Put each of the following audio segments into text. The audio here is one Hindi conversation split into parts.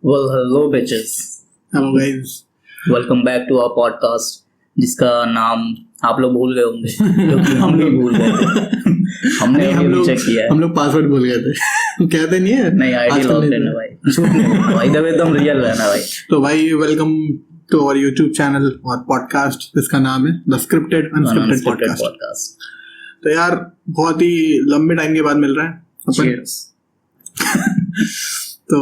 Well, hello bitches. Hello guys. Welcome back to our podcast जिसका नाम आप लोग भूल गए होंगे क्योंकि हम भी भूल गए थे। हमने अभी चेक किया है। हम लोग पासवर्ड भूल गए थे। कहते नहीं है? नहीं, आईडी लॉक्ड है ना भाई। झूठ नहीं भाई, दबे एकदम रियल रहना भाई। तो भाई welcome to our YouTube channel और पॉडकास्ट जिसका नाम है द स्क्रिप्टेड अनस्क्रिप्टेड पॉडकास्ट। तो यार बहुत ही लंबे टाइम के बाद मिल रहा है Cheers. तो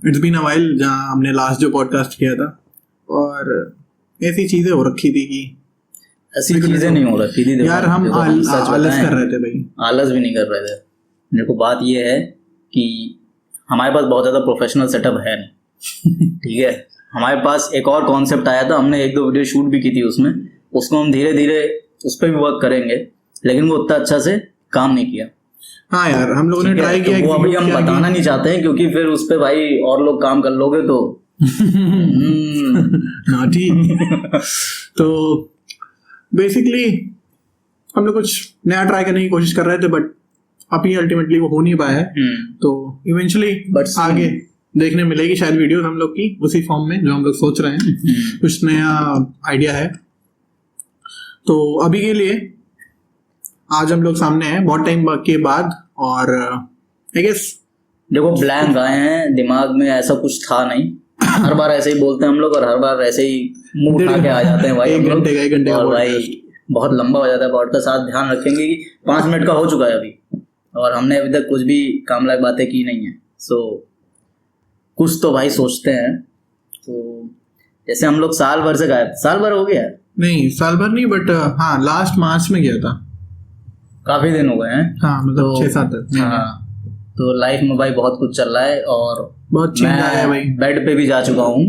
इट्स बीन अ व्हाइल जहाँ हमने लास्ट जो पॉडकास्ट किया था और ऐसी चीजें हो रखी थी कि ऐसी चीजें नहीं हो रही थी यार हम आलस कर रहे थे भाई। आलस भी नहीं कर रहे थे। देखो बात ये है कि हमारे पास बहुत ज़्यादा प्रोफेशनल सेटअप है नहीं। ठीक है, हमारे पास एक और कॉन्सेप्ट आया था, हमने एक दो वीडियो शूट भी की थी उसमें, उसको हम धीरे धीरे उस पर भी वर्क करेंगे, लेकिन वो उतना अच्छा से काम नहीं किया। हाँ यार हम लोगों ने ट्राई किया, वो अभी हम बताना नहीं चाहते हैं क्योंकि फिर उस पे भाई और लोग काम कर लोगे तो ठीक। तो बेसिकली हम लोग कुछ नया ट्राई करने की कोशिश कर रहे थे बट अभी अल्टीमेटली वो हो नहीं पाया है। तो इवेंचुअली आगे देखने मिलेगी शायद वीडियोस हम लोग की उसी फॉर्म में जो हम लोग सोच रहे हैं। कुछ नया आइडिया है। तो अभी के लिए आज हम लोग सामने हैं बहुत टाइम के बाद और आई गेस देखो ब्लैंक आए हैं, दिमाग में ऐसा कुछ था नहीं। हर बार ऐसे ही बोलते हैं हम लोग और हर बार ऐसे ही मुंह उठा के आ जाते हैं भाई। एक घंटे और भाई बहुत लंबा हो जाता है पॉडकास्ट। साथ ध्यान रखेंगे कि 5 मिनट का हो चुका है अभी और हमने अभी तक कुछ भी काम लायक बातें की नहीं है। सो कुछ तो भाई सोचते हैं। तो जैसे हम लोग साल भर से गायब, साल भर हो गया? नहीं साल भर नहीं बट हाँ लास्ट मार्च में गया था। काफी दिन हो गए हैं। हाँ मतलब 6-7 तक। हाँ तो लाइफ में भाई बहुत कुछ चल रहा है और बहुत चेंज आया है भाई। बेड पे भी जा चुका हूँ।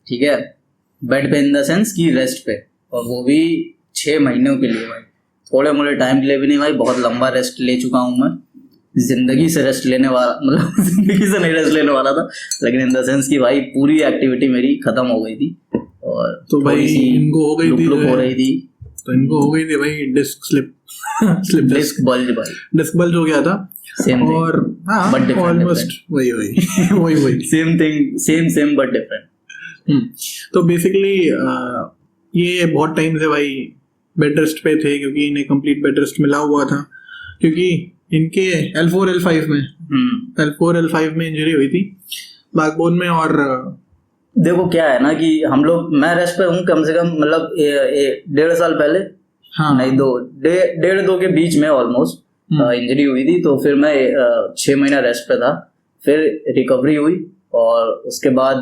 ठीक है, बेड पे इन द सेंस की रेस्ट पे, और वो भी 6 महीनों के लिए भाई। थोड़े मोड़े टाइम के लिए भी नहीं भाई, बहुत लंबा रेस्ट ले चुका हूँ मैं। जिंदगी से रेस्ट लेने वाला, मतलब जिंदगी से नहीं रेस्ट लेने वाला था, लेकिन इन द सेंस की भाई पूरी एक्टिविटी मेरी खत्म हो गई थी और तो भाई इनको हो गई थी, हो रही थी। तो इनको हो गई थी भाई डिस्क स्लिप डिस्क बल्ज भाई, डिस्क बल्ज हो गया था। सेम और हाँ ऑलमोस्ट वही same thing, same but different. तो बेसिकली ये बहुत टाइम से भाई बेड रेस्ट पे थे क्योंकि इन्हें कंप्लीट बेड रेस्ट मिला हुआ था क्योंकि इनके L4 L5 में इंजरी हुई थी बैकबोन में। और देखो क्या है ना कि हम लोग, मैं रेस्ट पे हूँ कम से कम, मतलब 1.5 साल पहले। हाँ नहीं, 1.5 के बीच में ऑलमोस्ट इंजरी हुई थी। तो फिर मैं 6 महीना रेस्ट पे था, फिर रिकवरी हुई और उसके बाद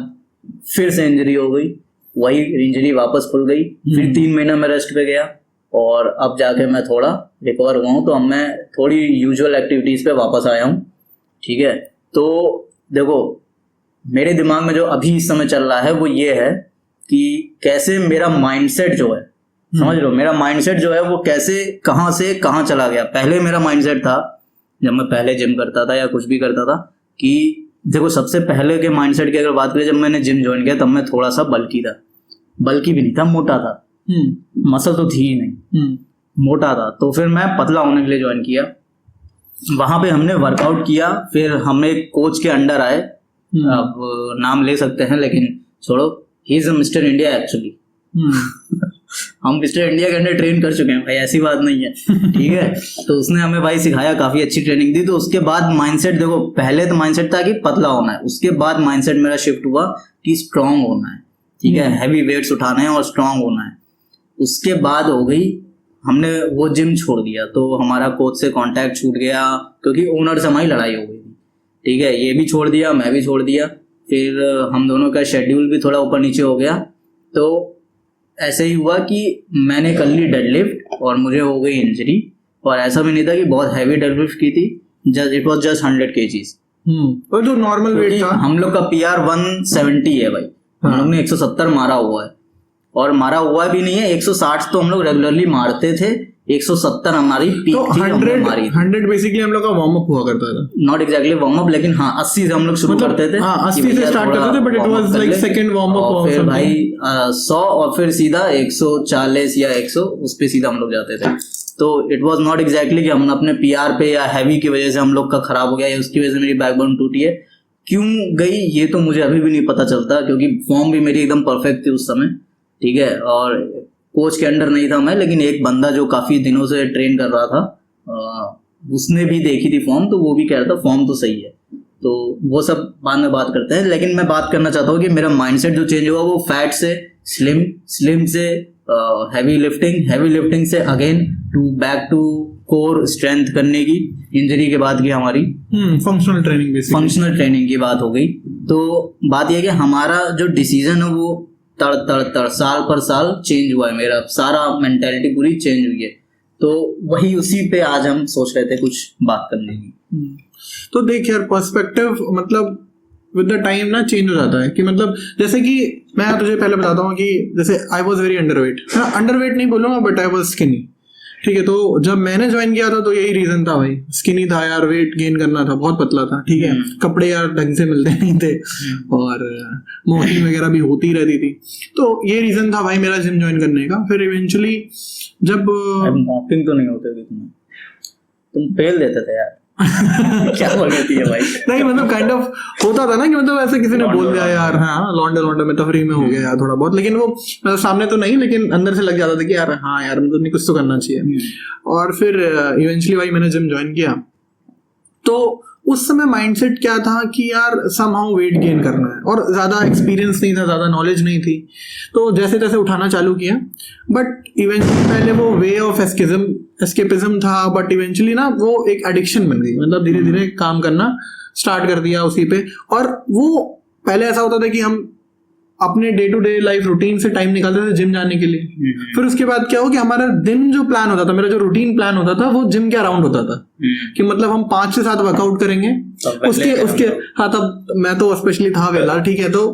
फिर से इंजरी हो गई, वही इंजरी वापस खुल गई, फिर 3 महीना मैं रेस्ट पे गया और अब जाके मैं थोड़ा रिकवर हुआ हूँ। तो अब मैं थोड़ी यूजुअल एक्टिविटीज पे वापस आया हूँ। ठीक है, तो देखो मेरे दिमाग में जो अभी इस समय चल रहा है वो ये है कि कैसे मेरा माइंडसेट जो है, समझ लो मेरा माइंडसेट जो है वो कैसे कहाँ से कहाँ चला गया। पहले मेरा माइंडसेट था, जब मैं पहले जिम करता था या कुछ भी करता था, कि देखो सबसे पहले के माइंडसेट की अगर बात करें, जब मैंने जिम ज्वाइन किया तब मैं थोड़ा सा बल्की था, बल्की भी नहीं था, मोटा था। मसल तो थी ही नहीं, मोटा था। तो फिर मैं पतला होने के लिए ज्वाइन किया, वहां पे हमने वर्कआउट किया, फिर हम एक कोच के अंडर आए, अब नाम ले सकते हैं लेकिन छोड़ो, he is mister India actually. हम मिस्टर इंडिया के अंदर ट्रेन कर चुके हैं भाई, ऐसी बात नहीं है। ठीक है, तो उसने हमें भाई सिखाया, काफी अच्छी ट्रेनिंग दी। तो उसके बाद माइंडसेट, देखो पहले तो माइंडसेट था कि पतला होना है, उसके बाद माइंडसेट मेरा शिफ्ट हुआ कि स्ट्रांग होना है। ठीक है, हैवी वेट्स उठाने हैं और स्ट्रांग होना है। उसके बाद हो गई, हमने वो जिम छोड़ दिया तो हमारा कोच से कांटेक्ट छूट गया क्योंकि ओनर से हमारी लड़ाई हो गई थी। ठीक है, ये भी छोड़ दिया, मैं भी छोड़ दिया, फिर हम दोनों का शेड्यूल भी थोड़ा ऊपर नीचे हो गया। तो ऐसे ही हुआ कि मैंने कर ली डेडलिफ्ट और मुझे हो गई इंजरी। और ऐसा भी नहीं था कि बहुत हैवी डेडलिफ्ट की थी, इट वाज जस्ट 100 kgs। और जो नॉर्मल वेट था, हम लोग का PR 170 है भाई। हम लोग ने 170 मारा हुआ है, और मारा हुआ भी नहीं है 160 तो हम लोग रेगुलरली मारते थे, 170 हमारी पीक तो थी, हमने मारी 100 बेसिकली हम लोग का वार्म अप हुआ करता था। नॉट एग्जैक्टली वार्म अप, लेकिन हाँ 80 से हम लोग शुरू करते थे। हाँ 80 से स्टार्ट करते थे but it was like second warm up. फिर भाई 100 और फिर सीधा 140 या 100 उस पे सीधा हम लोग जाते थे। तो इट वाज नॉट एग्जैक्टली कि हम अपने PR पे या हैवी की वजह से हम लोग का खराब हो गया या उसकी वजह से मेरी बैकबोन टूटी है। क्यों गई ये तो मुझे अभी भी नहीं पता चलता, क्योंकि फॉर्म भी मेरी एकदम परफेक्ट थी उस समय, ठीक है, और कोच के अंडर नहीं था मैं, लेकिन एक बंदा जो काफी दिनों से ट्रेन कर रहा था उसने भी देखी थी फॉर्म, तो वो भी कह रहा था फॉर्म तो सही है। तो वो सब बाद में बात करते हैं, लेकिन मैं बात करना चाहता हूँ कि मेरा माइंडसेट जो चेंज हुआ वो फैट से स्लिम से हैवी लिफ्टिंग से again back to core strength करने की, इंजरी के बाद की हमारी फंक्शनल ट्रेनिंग की बात हो गई। तो बात यह है कि हमारा जो डिसीजन है वो तड़ साल पर साल चेंज हुआ है, मेरा सारा मेंटेलिटी पूरी चेंज हुई है। तो वही उसी पे आज हम सोच रहे थे कुछ बात करने की। तो देख यार, पर्सपेक्टिव मतलब विद द टाइम ना चेंज हो जाता है, कि मतलब जैसे कि मैं तुझे पहले बताता हूँ कि जैसे आई वॉज वेरी अंडरवेट नहीं बोलूंगा, बट आई वॉज स्किनी, ठीक है। तो जब मैंने ज्वाइन किया था तो यही रीजन था भाई, स्किनी था यार, वेट गेन करना था, बहुत पतला था, ठीक है, कपड़े यार ढंग से मिलते नहीं थे और मोटिंग वगैरह भी होती रहती थी, तो ये रीजन था भाई मेरा जिम ज्वाइन करने का। फिर इवेंचुअली जब मोटिंग तो नहीं होते थे, तुम पेल देते थे यार क्या बोल रही है भाई? नहीं मतलब काइंड ऑफ होता था ना कि मतलब ऐसे किसी ने बोल दिया यार, हाँ लौंडे में तो फ्री में हो गया यार थोड़ा बहुत, लेकिन वो मतलब सामने तो नहीं, लेकिन अंदर से लग जाता था कि यार हाँ यार मतलब नहीं, कुछ तो करना चाहिए। और फिर इवेंचुअली भाई मैंने जिम ज्वाइन किया, तो उस समय माइंडसेट क्या था कि यार समहाउ वेट गेन करना है, और ज्यादा एक्सपीरियंस नहीं था, ज्यादा नॉलेज नहीं थी, तो जैसे तैसे उठाना चालू किया। बट इवेंचुअली पहले वो वे ऑफ एस्केपिज्म था, बट इवेंचुअली ना वो एक एडिक्शन बन गई, मतलब धीरे धीरे काम करना स्टार्ट कर दिया उसी पे। और वो पहले ऐसा होता था कि हम अपने day to day life routine से टाइम निकालते थे जिम जाने के लिए। फिर उसके बाद क्या हो कि हमारा दिन जो प्लान होता था, मेरा जो रूटीन प्लान होता था वो जिम के अराउंड होता था, कि मतलब हम 5 से 7 वर्कआउट करेंगे उसके हाँ, तब मैं तो स्पेशली था वेला, ठीक है। तो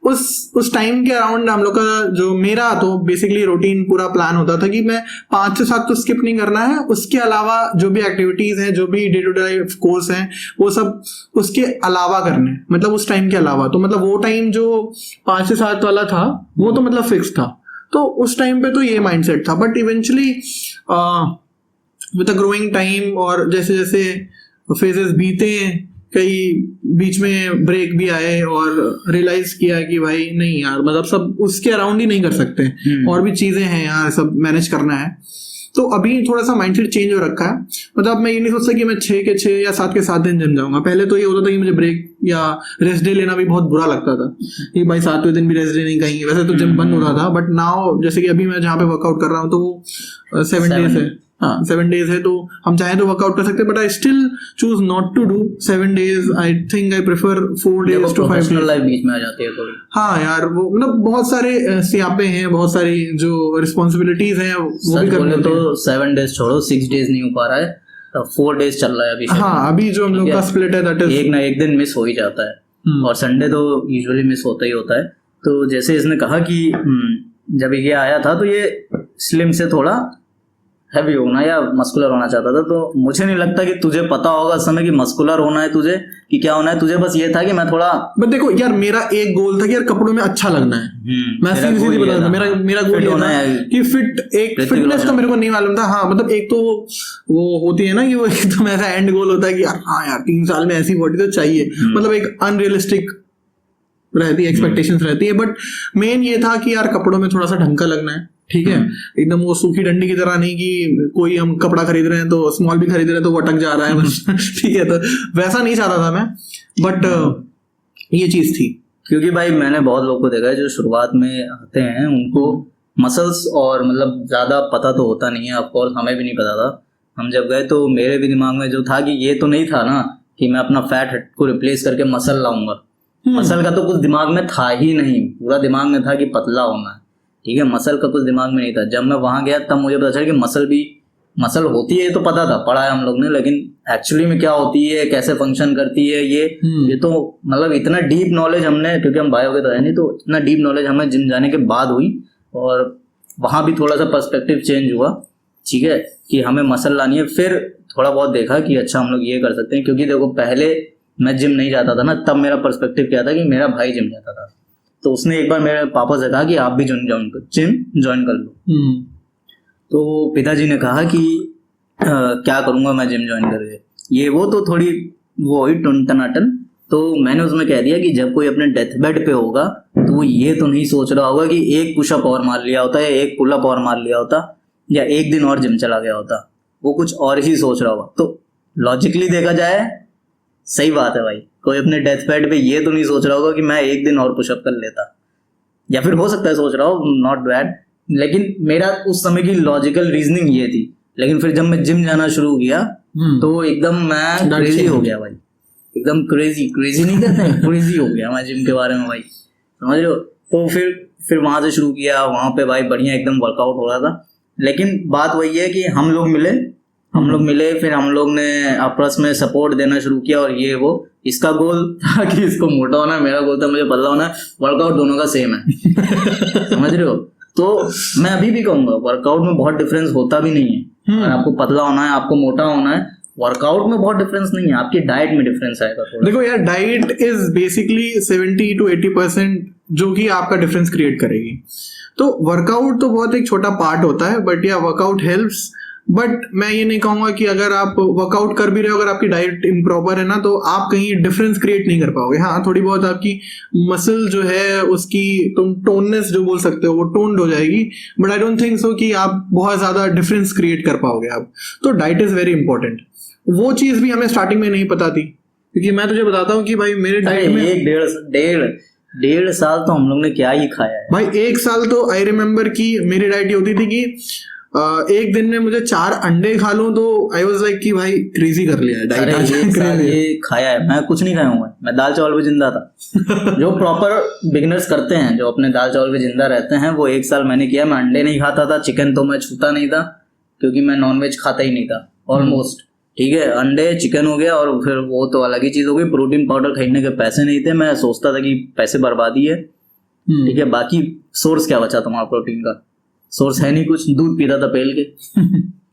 उस टाइम के अराउंड हम लोग का जो मेरा तो बेसिकली रूटीन पूरा प्लान होता था कि मैं 5 से 7 तो स्किप नहीं करना है, उसके अलावा जो भी एक्टिविटीज हैं, जो भी डे टू डे कोर्स हैं, वो सब उसके अलावा करने, मतलब उस टाइम के अलावा। तो मतलब वो टाइम जो 5 से 7 वाला था वो तो मतलब फिक्स था, तो उस टाइम पे तो ये माइंडसेट था। But eventually with the growing time और जैसे जैसे फेजेस बीते, कई बीच में ब्रेक भी आए और रियलाइज किया कि भाई नहीं यार, मतलब सब उसके अराउंड ही नहीं कर सकते, और भी चीजें हैं यार, सब मैनेज करना है। तो अभी थोड़ा सा माइंडसेट चेंज हो रखा है, मतलब मैं ये नहीं सोचता कि मैं 6 के 6 या 7 के 7 दिन जिम जाऊंगा। पहले तो ये होता था कि मुझे ब्रेक या रेस्ट डे लेना भी बहुत बुरा लगता था कि भाई 7वें दिन भी रेस्ट डे नहीं कहेंगे, वैसे तो जिम बंद हो रहा था। बट नाउ जैसे कि अभी मैं जहाँ पे वर्कआउट कर रहा हूँ तो वो 7 डेज है, हाँ 7 डेज है, तो हम चाहे तो वर्कआउट कर सकते हैं, but I still choose not to do 7 days. I think I prefer 4 days to 5 days। Life बीच में आ जाती है थोड़ी। हाँ यार, वो मतलब बहुत सारे सियापे हैं, बहुत सारी जो रिस्पॉन्सिबिलिटीज हैं वो भी करने। तो 7 days छोड़ो, 6 days नहीं हो पा रहा है, 4 days चल रहा है अभी। हाँ अभी जो हम लोग का स्प्लिट है दैट इज एक ना एक दिन मिस हो ही जाता है, और संडे तो यूजुअली मिस होता ही होता है। तो जैसे इसने कहा कि जब ये आया था तो ये स्लिम से थोड़ा हैवी होना या मस्कुलर होना चाहता था, तो मुझे नहीं लगता कि तुझे पता होगा इस समय कि मस्कुलर होना है तुझे कि क्या होना है। तुझे बस ये था कि मैं थोड़ा, बट देखो यार मेरा एक गोल था कि यार कपड़ों में अच्छा लगना है। मैं सीधी बता दूं, मेरा गोल ये था कि फिटनेस तो मेरे को नहीं मालूम था। हाँ मतलब एक तो वो होती है ना कि वो एकदम ऐसा एंड गोल होता है कि यार हाँ यार 3 साल में ऐसी बॉडी तो चाहिए, मतलब एक अनरियलिस्टिक रहती है, एक्सपेक्टेशंस रहती है। बट मेन ये था कि यार कपड़ों में थोड़ा सा ढंग का लगना है, ठीक है, एकदम वो सूखी डंडी की तरह नहीं कि कोई हम कपड़ा खरीद रहे हैं तो स्मॉल भी खरीद रहे हैं तो वो अटक जा रहा है बस ठीक है, तो वैसा नहीं चाहता था मैं। बट ये चीज थी, क्योंकि भाई मैंने बहुत लोगों को देखा है जो शुरुआत में आते हैं, उनको मसल्स और मतलब ज्यादा पता तो होता नहीं है, ऑफकोर्स हमें भी नहीं पता था। हम जब गए तो मेरे भी दिमाग में जो था कि ये तो नहीं था ना कि मैं अपना फैट को रिप्लेस करके मसल लाऊंगा। मसल का तो कुछ दिमाग में था ही नहीं, पूरा दिमाग में था कि पतला होना है, ठीक है, मसल का कुछ दिमाग में नहीं था। जब मैं वहां गया तब मुझे पता चला कि मसल होती है, तो पता था, पढ़ा है हम लोग ने, लेकिन एक्चुअली में क्या होती है, कैसे फंक्शन करती है, ये तो मतलब इतना डीप नॉलेज हमने, क्योंकि हम बायो के तो है नहीं, तो इतना डीप नॉलेज हमें जिम जाने के बाद हुई। और वहां भी थोड़ा सा पर्सपेक्टिव चेंज हुआ, ठीक है, कि हमें मसल लानी है। फिर थोड़ा बहुत देखा कि अच्छा हम लोग ये कर सकते हैं, क्योंकि देखो पहले मैं जिम नहीं जाता था ना, तब मेरा पर्सपेक्टिव क्या था कि मेरा भाई जिम जाता था, तो उसने एक बार मेरे पापा से कहा कि आप भी जिम ज्वाइन कर लो। तो पिताजी ने कहा कि क्या करूंगा मैं जिम ज्वाइन करके, ये वो तो थोड़ी वो हुई टनाटन। तो मैंने उसमें कह दिया कि जब कोई अपने डेथ बेड पे होगा तो वो ये तो नहीं सोच रहा होगा कि एक पुशअप और मार लिया होता या एक पुलअप और मार लिया होता या एक दिन और जिम चला गया होता, वो कुछ और ही सोच रहा होगा। तो लॉजिकली देखा जाए सही बात है भाई, कोई अपने डेथ बेड पे ये तो नहीं सोच रहा होगा कि मैं एक दिन और पुशअप कर लेता, या फिर हो सकता है सोच रहा हो, नॉट बैड, लेकिन मेरा उस समय की लॉजिकल रीजनिंग ये थी। लेकिन फिर जब मैं जिम जाना शुरू किया तो एकदम मैं क्रेजी हो गया भाई, एकदम क्रेजी नहीं कहते हैं, क्रेजी हो गया मैं जिम के बारे में भाई, समझ रहे हो। तो फिर वहां से शुरू किया, वहां पे भाई बढ़िया एकदम वर्कआउट हो रहा था। लेकिन बात वही है कि हम लोग मिले फिर हम लोग ने आपस में सपोर्ट देना शुरू किया, और ये वो इसका गोल था कि इसको मोटा होना, मेरा गोल था मुझे पतला होना, वर्कआउट दोनों का सेम है समझ रहे हो। तो मैं अभी भी कहूंगा वर्कआउट में बहुत डिफरेंस होता भी नहीं है। अगर आपको पतला होना है, आपको मोटा होना है, वर्कआउट में बहुत डिफरेंस नहीं है, आपकी डाइट में डिफरेंस आएगा थोड़ा। देखो यार, डाइट इज बेसिकली 70 to 80% जो कि आपका डिफरेंस क्रिएट करेगी। तो वर्कआउट तो बहुत एक छोटा पार्ट होता है, बट या वर्कआउट हेल्प्स। बट मैं ये नहीं कहूंगा कि अगर आप वर्कआउट कर भी रहे हो, अगर आपकी डाइट इम्प्रॉपर है ना, तो आप कहीं डिफरेंस क्रिएट नहीं कर पाओगे। हाँ, थोड़ी बहुत आपकी मसल जो है उसकी तुम टोननेस जो बोल सकते हो वो टोन्ड हो जाएगी, but I don't think so कि आप बहुत ज्यादा डिफरेंस क्रिएट कर पाओगे आप। तो डाइट इज वेरी इंपॉर्टेंट। वो चीज भी हमें स्टार्टिंग में नहीं पता थी, क्योंकि मैं तुझे बताता हूँ कि भाई मेरे डाइट में डेढ़ साल तो हम लोग ने क्या ही खाया है भाई। एक साल तो आई रिमेम्बर कि मेरी डाइट ये होती थी कि एक दिन में मुझे 4 अंडे खा लूं तो आई वाज लाइक कि भाई क्रेजी कर लिया है डाइट। ये खाया है, मैं कुछ नहीं खाया हूँ, मैं दाल चावल पे जिंदा था जो प्रॉपर बिगिनर्स करते हैं, जो अपने दाल चावल पे जिंदा रहते हैं, वो एक साल मैंने किया। मैं अंडे नहीं खाता था, चिकन तो मैं छूता नहीं था क्योंकि मैं नॉनवेज खाता ही नहीं था ऑलमोस्ट, ठीक है। अंडे चिकन हो गया, और फिर वो तो अलग ही चीज हो गई। प्रोटीन पाउडर खरीदने के पैसे नहीं थे, मैं सोचता था कि पैसे बर्बादी है, ठीक है। बाकी सोर्स क्या बचा तुम्हारा प्रोटीन का? सोर्स है नहीं कुछ, दूध पीता था पहल के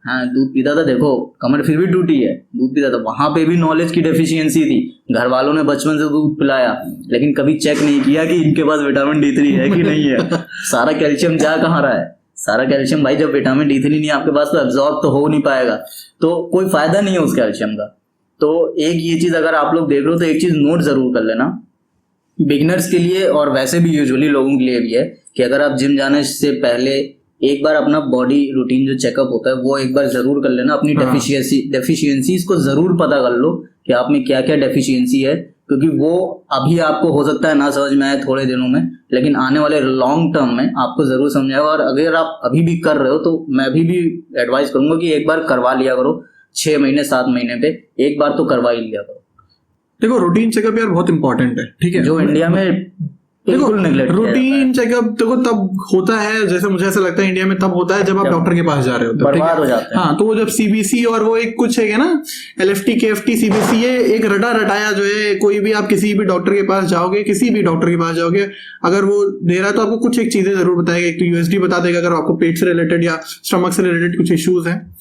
हाँ, दूध पीता था। देखो कमर फिर भी टूटी है, दूध पीता था। वहां पे भी नॉलेज की डेफिशिएंसी थी, घर वालों ने बचपन से दूध पिलाया, लेकिन कभी चेक नहीं किया कि इनके पास विटामिन D3 है कि नहीं है सारा कैल्शियम जा कहाँ रहा है? सारा कैल्शियम भाई, जब विटामिन D3 नहीं आपके पास तो एब्जॉर्ब तो हो नहीं पाएगा, तो कोई फायदा नहीं है उस कैल्शियम का। तो एक ये चीज अगर आप लोग देख रहे हो तो एक चीज नोट जरूर कर लेना, बिगिनर्स के लिए और वैसे भी यूजुअली लोगों के लिए भी है, कि अगर आप जिम जाने से पहले एक बार अपना बॉडी रूटीन जो चेकअप होता है वो एक बार जरूर कर लेना। अपनी डेफिशिएंसीज को जरूर पता कर लो कि आप में क्या क्या डेफिशिएंसी है, क्योंकि वो अभी आपको हो सकता है ना समझ में आए थोड़े दिनों में, लेकिन आने वाले लॉन्ग टर्म में आपको जरूर समझ आएगा। और अगर आप अभी भी कर रहे हो तो मैं अभी भी एडवाइस करूंगा कि एक बार करवा लिया करो, 6 महीने 7 महीने पे एक बार तो करवा ही लिया करो। देखो रूटीन चेकअप यार बहुत इंपॉर्टेंट है, ठीक है, जो इंडिया में देखो रूटीन चेकअप देखो तब होता है, जैसे मुझे ऐसा लगता है इंडिया में तब होता है जब आप डॉक्टर के पास जा रहे हो, बर्बाद हो जाते हैं। हाँ, तो वो जब CBC और वो एक कुछ है ना LFT KFT CBC, ये एक रटाया जो है, कोई भी आप किसी भी डॉक्टर के पास जाओगे, अगर वो दे रहा है तो आपको कुछ एक चीजें जरूर बताएगा। एक तो USD बता देगा अगर आपको पेट से रिलेटेड या स्टमक से रिलेटेड कुछ इश्यूज हैं।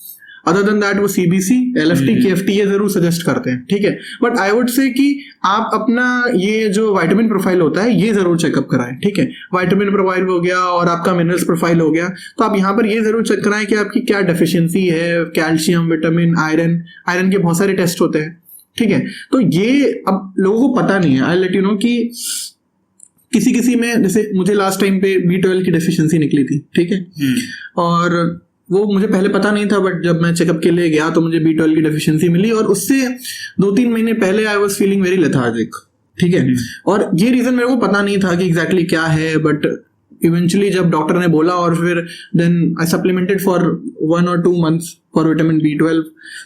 अदर देन दैट वो CBC LFT KFT ये जरूर सजेस्ट करते हैं, ठीक है। बट आई वुड से कि आप अपना ये जो विटामिन प्रोफाइल होता है ये जरूर चेकअप कराएं, ठीक है। विटामिन प्रोफाइल हो गया और आपका मिनरल्स प्रोफाइल हो गया, तो आप यहाँ पर ये जरूर चेक कराएं कि आपकी क्या डेफिशिएंसी है, कैल्शियम, विटामिन, आयरन के बहुत सारे टेस्ट होते हैं, ठीक है। तो ये अब लोगों को पता नहीं है। आई लेट यू नो कि किसी में, जैसे मुझे लास्ट टाइम पे B12 की डेफिशिएंसी निकली थी, ठीक है, और वो मुझे पहले पता नहीं था, बट जब मैं चेकअप के लिए गया तो मुझे B12 की डेफिशिएंसी मिली, और उससे 2-3 महीने पहले I was feeling very lethargic, ठीक है। और ये रीजन मेरे को पता नहीं था कि एग्जैक्टली क्या है, बट इवेंचुअली जब डॉक्टर ने बोला और फिर then I supplemented for 1 or 2 months for vitamin B12,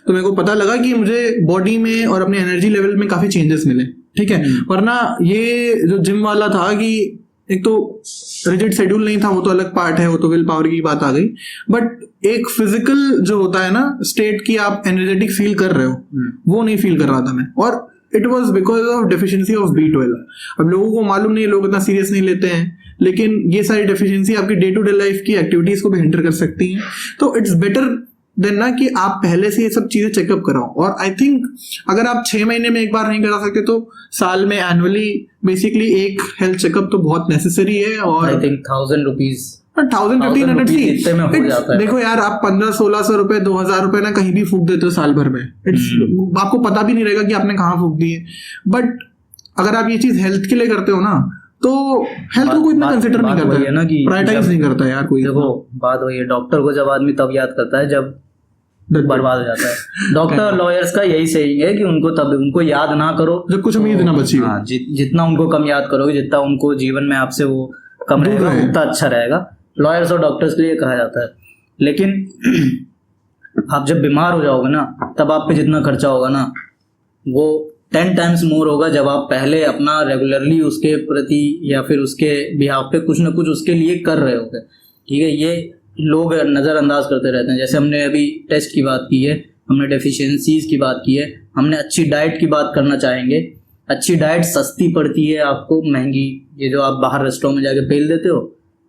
तो मेरे को पता लगा कि मुझे बॉडी में और अपने एनर्जी लेवल में काफी चेंजेस मिले, ठीक है। वरना ये जो जिम वाला था कि एक तो रिजिड शेड्यूल नहीं था, वो तो अलग पार्ट है, वो तो विल पावर की बात आ गई, बट एक फिजिकल जो होता है ना स्टेट की आप एनर्जेटिक फील कर रहे हो, वो नहीं फील कर रहा था मैं, और it was because of deficiency of B12। अब लोगों को मालूम नहीं, लोग इतना सीरियस नहीं लेते हैं, लेकिन ये सारी डेफिशिएंसी आपकी डे टू डे लाइफ की एक्टिविटीज को भी हिंडर कर सकती हैं। तो इट्स बेटर देन ना कि आप पहले से ये सब चीजें चेकअप कराओ। और आई थिंक अगर आप 6 महीने में एक बार नहीं करा सकते तो साल में एनुअली बेसिकली एक हेल्थ चेकअप तो बहुत नेसेसरी है। और आई थिंक 1000 रुपीज 1500-1500 देखो यार, आप 1500-1600 रुपए 2000 रुपए ना कहीं भी फूक देते हो साल भर में, आपको पता भी नहीं रहेगा कि आपने कहाँ फूक दिए। बट अगर आप ये चीज हेल्थ के लिए करते हो ना, तो हेल्थ को कोई इतना कंसिडर नहीं करता है ना, कि प्रायोरिटाइज नहीं करता यार कोई। देखो बात वही है, डॉक्टर को जब आदमी तब याद करता है जब बर्बाद हो जाता है। डॉक्टर लॉयर्स का यही सही है कि उनको याद ना करो जब कुछ उम्मीद ना बची हो। जितना उनको कम याद करोगे, जितना उनको जीवन में आपसे वो कम रहेगा, उतना अच्छा रहेगा। लॉयर्स और डॉक्टर्स के लिए कहा जाता है। लेकिन आप जब बीमार हो जाओगे ना, तब आप पे जितना खर्चा होगा ना, वो 10 टाइम्स मोर होगा जब आप पहले अपना रेगुलरली उसके प्रति या फिर उसके बिहाफ पे कुछ ना कुछ उसके लिए कर रहे होगे। ठीक है, ये लोग नज़रअंदाज करते रहते हैं। जैसे हमने अभी टेस्ट की बात की है, हमने डेफिशिएंसीज की बात की है, हमने अच्छी डाइट की बात करना चाहेंगे। अच्छी डाइट सस्ती पड़ती है आपको, महंगी ये जो आप बाहर रेस्टोरेंट में जाके पेल देते हो,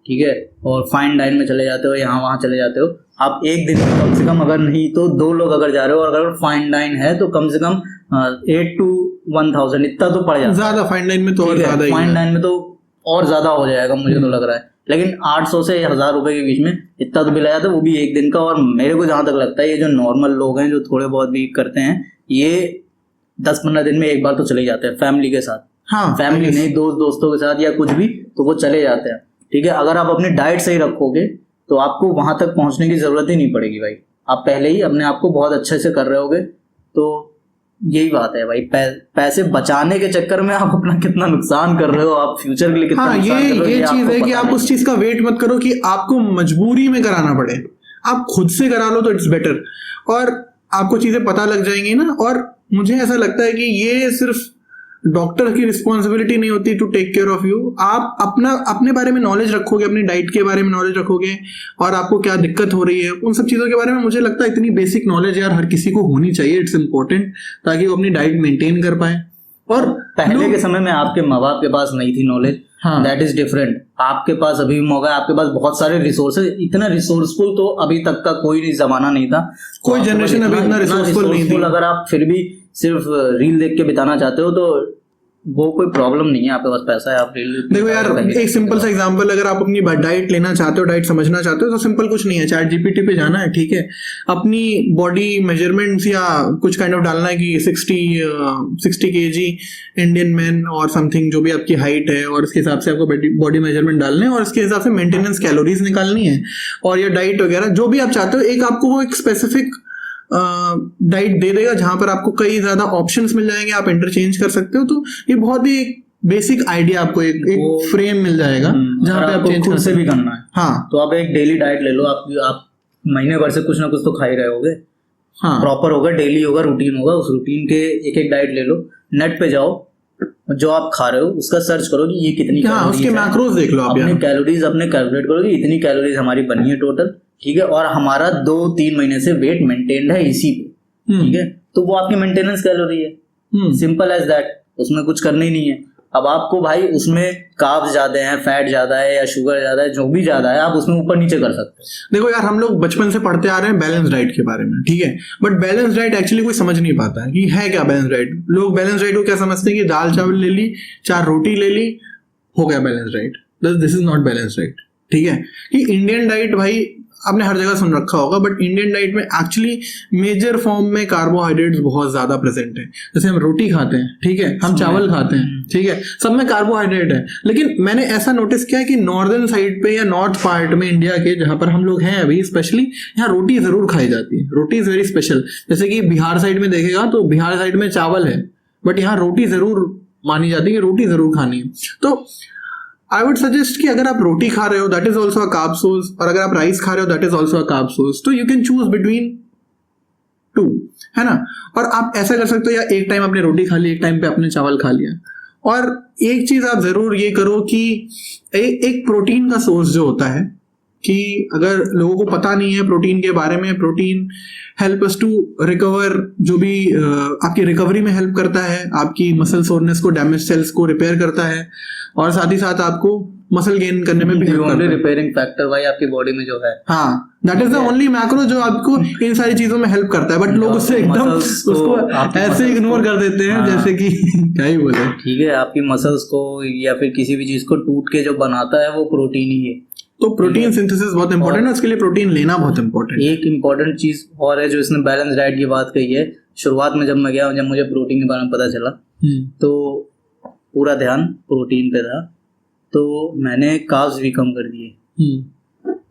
ठीक है, और फाइन डाइन में चले जाते हो, यहाँ वहाँ चले जाते हो। आप एक दिन में कम से कम, अगर नहीं तो 2 लोग अगर जा रहे हो, और अगर फाइन डाइन है तो कम से कम 8 to 1000 इतना तो पड़ जाता है। ज्यादा फाइन डाइन में तो और ज्यादा, फाइन डाइन में तो और ज्यादा हो जाएगा मुझे तो लग रहा है। लेकिन 800 से 1000 रुपए के बीच में इतना तो बिल आ जाता है, वो भी एक दिन का। और मेरे को जहां तक लगता है, ये जो नॉर्मल लोग हैं जो थोड़े बहुत भी करते हैं, ये 10-15 दिन में एक बार तो चले जाते हैं फैमिली के साथ। हाँ, फैमिली नहीं, दोस्तों के साथ या कुछ भी, तो वो चले जाते हैं। ठीक है, अगर आप अपनी डाइट सही रखोगे तो आपको वहां तक पहुंचने की जरूरत ही नहीं पड़ेगी भाई। आप पहले ही अपने आप को बहुत अच्छे से कर रहे होगे। तो यही बात है भाई, पैसे बचाने के चक्कर में आप अपना कितना नुकसान कर रहे हो, आप फ्यूचर के लिए कितना नुकसान कर रहे हो। ये चीज है कि आप उस चीज का वेट मत करो कि आपको मजबूरी में कराना पड़े, आप खुद से करा लो तो इट्स बेटर, और आपको चीजें पता लग जाएंगी ना। और मुझे ऐसा लगता है कि ये सिर्फ डॉक्टर की रिस्पॉन्सिबिलिटी नहीं होती to take care of you. आप अपने बारे में नॉलेज रखोगे, अपनी डाइट के बारे में नॉलेज रखोगे, और आपको क्या दिक्कत हो रही है उन सब चीज़ों के बारे में मुझे लगता है इतनी बेसिक नॉलेज यार हर किसी को होनी चाहिए। इट्स इम्पोर्टेंट, ताकि वो अपनी डाइट मेंटेन कर पाए। और पहले के समय में आपके माँ बाप के पास नहीं थी नॉलेज, दैट इज डिफरेंट। आपके पास अभी भी मौका है, आपके पास बहुत सारे रिसोर्सेज, इतना रिसोर्सफुल तो अभी तक का कोई जमाना नहीं था, कोई जनरेशन अभी इतना रिसोर्सफुल नहीं थी। अगर आप फिर भी सिर्फ रील देख के बिताना चाहते हो तो वो कोई प्रॉब्लम नहीं है, आपके पास पैसा है, आप देखो यार एक सिंपल सा एग्जांपल, अगर आप अपनी डाइट लेना चाहते हो, डाइट समझना चाहते हो, तो सिंपल कुछ नहीं है, चैट जीपीटी पे जाना है, ठीक है, अपनी बॉडी मेजरमेंट्स या कुछ काइंड ऑफ डालना है कि 60 kg इंडियन मैन और समथिंग, जो भी आपकी हाइट है, और इसके हिसाब से आपको बॉडी मेजरमेंट डालने हैं, और इसके हिसाब से मेंटेनेंस कैलोरीज निकालनी है, और ये डाइट वगैरह जो भी आप चाहते हो, एक आपको वो एक स्पेसिफिक डाइट दे देगा जहां पर आपको कई ज्यादा ऑप्शंस मिल जाएंगे, आप इंटरचेंज कर सकते हो। तो ये बहुत ही बेसिक आइडिया, आपको एक फ्रेम मिल जाएगा जहां पे आप चेंज खुद से भी करना है। हाँ, तो आप एक डेली डाइट ले लो, आप महीने भर से कुछ ना कुछ तो खा ही रहे होगे। हाँ, प्रॉपर होगा, डेली होगा, रूटीन होगा, उस रूटीन के एक डाइट ले लो, नेट पे जाओ, जो आप खा रहे हो उसका सर्च करो कि ये कितनी, उसके मैक्रोज देख लो, अपने कैलोरीज अपने कैलकुलेट करो कि इतनी कैलोरीज हमारी बनी है टोटल, ठीक है, और हमारा 2-3 महीने से वेट मेंटेन्ड है इसी पे, ठीक है, तो वो आपकी मेंटेनेंस कैलोरी है। सिंपल एज दैट, उसमें कुछ करना ही नहीं है। अब आपको भाई उसमें कार्ब्स ज्यादा है, फैट ज्यादा है, या शुगर ज्यादा है, जो भी ज्यादा है, आप उसमें ऊपर नीचे कर सकते हैं। देखो यार, हम लोग बचपन से पढ़ते आ रहे हैं बैलेंस डाइट के बारे में, ठीक है, बट बैलेंस डाइट एक्चुअली कोई समझ नहीं पाता है कि है क्या बैलेंस डाइट। लोग बैलेंस डाइट को क्या समझते हैं कि दाल चावल ले ली, 4 रोटी ले ली, हो गया balance diet. This is not balance diet, ठीक है। कि इंडियन डाइट भाई आपने हर जगह सुन रखा होगा, बट इंडियन डाइट में एक्चुअली मेजर फॉर्म में कार्बोहाइड्रेट्स बहुत ज्यादा प्रेजेंट है। जैसे हम रोटी खाते हैं, ठीक है, हम चावल खाते हैं, ठीक है, सब में कार्बोहाइड्रेट है। लेकिन मैंने ऐसा नोटिस किया है कि नॉर्दर्न साइड पे या नॉर्थ पार्ट में इंडिया के, जहां पर हम लोग हैं अभी स्पेशली, यहाँ रोटी जरूर खाई जाती है। रोटी इज वेरी स्पेशल। जैसे कि बिहार साइड में देखेगा तो बिहार साइड में चावल है, बट यहाँ रोटी जरूर मानी जाती है कि रोटी जरूर खानी है। तो आई वुड सजेस्ट कि अगर आप रोटी खा रहे हो, that is also a carb source, और अगर आप राइस खा रहे हो, that is also a carb source. तो यू कैन चूज बिटवीन 2, है ना। और आप ऐसा कर सकते हो, या एक टाइम आपने रोटी खा ली, एक टाइम पे आपने चावल खा लिया। और एक चीज आप जरूर ये करो कि एक प्रोटीन का सोर्स जो होता है, कि अगर लोगों को पता नहीं है प्रोटीन के बारे में, protein help us to recover, जो भी आपकी रिकवरी में हेल्प करता है, आपकी मसल सोरनेस को, डैमेज सेल्स को रिपेयर करता है, और साथ ही साथ आपको मसल गेन करने में भी हेल्प करता है। रिपेयरिंग फैक्टर भाई आपकी बॉडी में जो है, हाँ, that is the only macro जो आपको इन सारी चीजों में हेल्प करता है। बट लोग उससे एकदम उसको ऐसे इग्नोर कर देते हैं, जैसे कि क्या ही बोले। ठीक है, आपकी मसल्स को या फिर किसी भी चीज को टूट के जो बनाता है वो प्रोटीन ही है। तो प्रोटीन सिंथेसिस बहुत इंपॉर्टेंट है, उसके लिए प्रोटीन लेना बहुत इंपॉर्टेंट है। एक इंपॉर्टेंट चीज और है जो इसने बैलेंस डाइट की बात कही है। शुरुआत में जब मैं गया, जब मुझे प्रोटीन के बारे में पता चला, तो पूरा ध्यान प्रोटीन पे था, तो मैंने कार्ब्स भी कम कर दिए।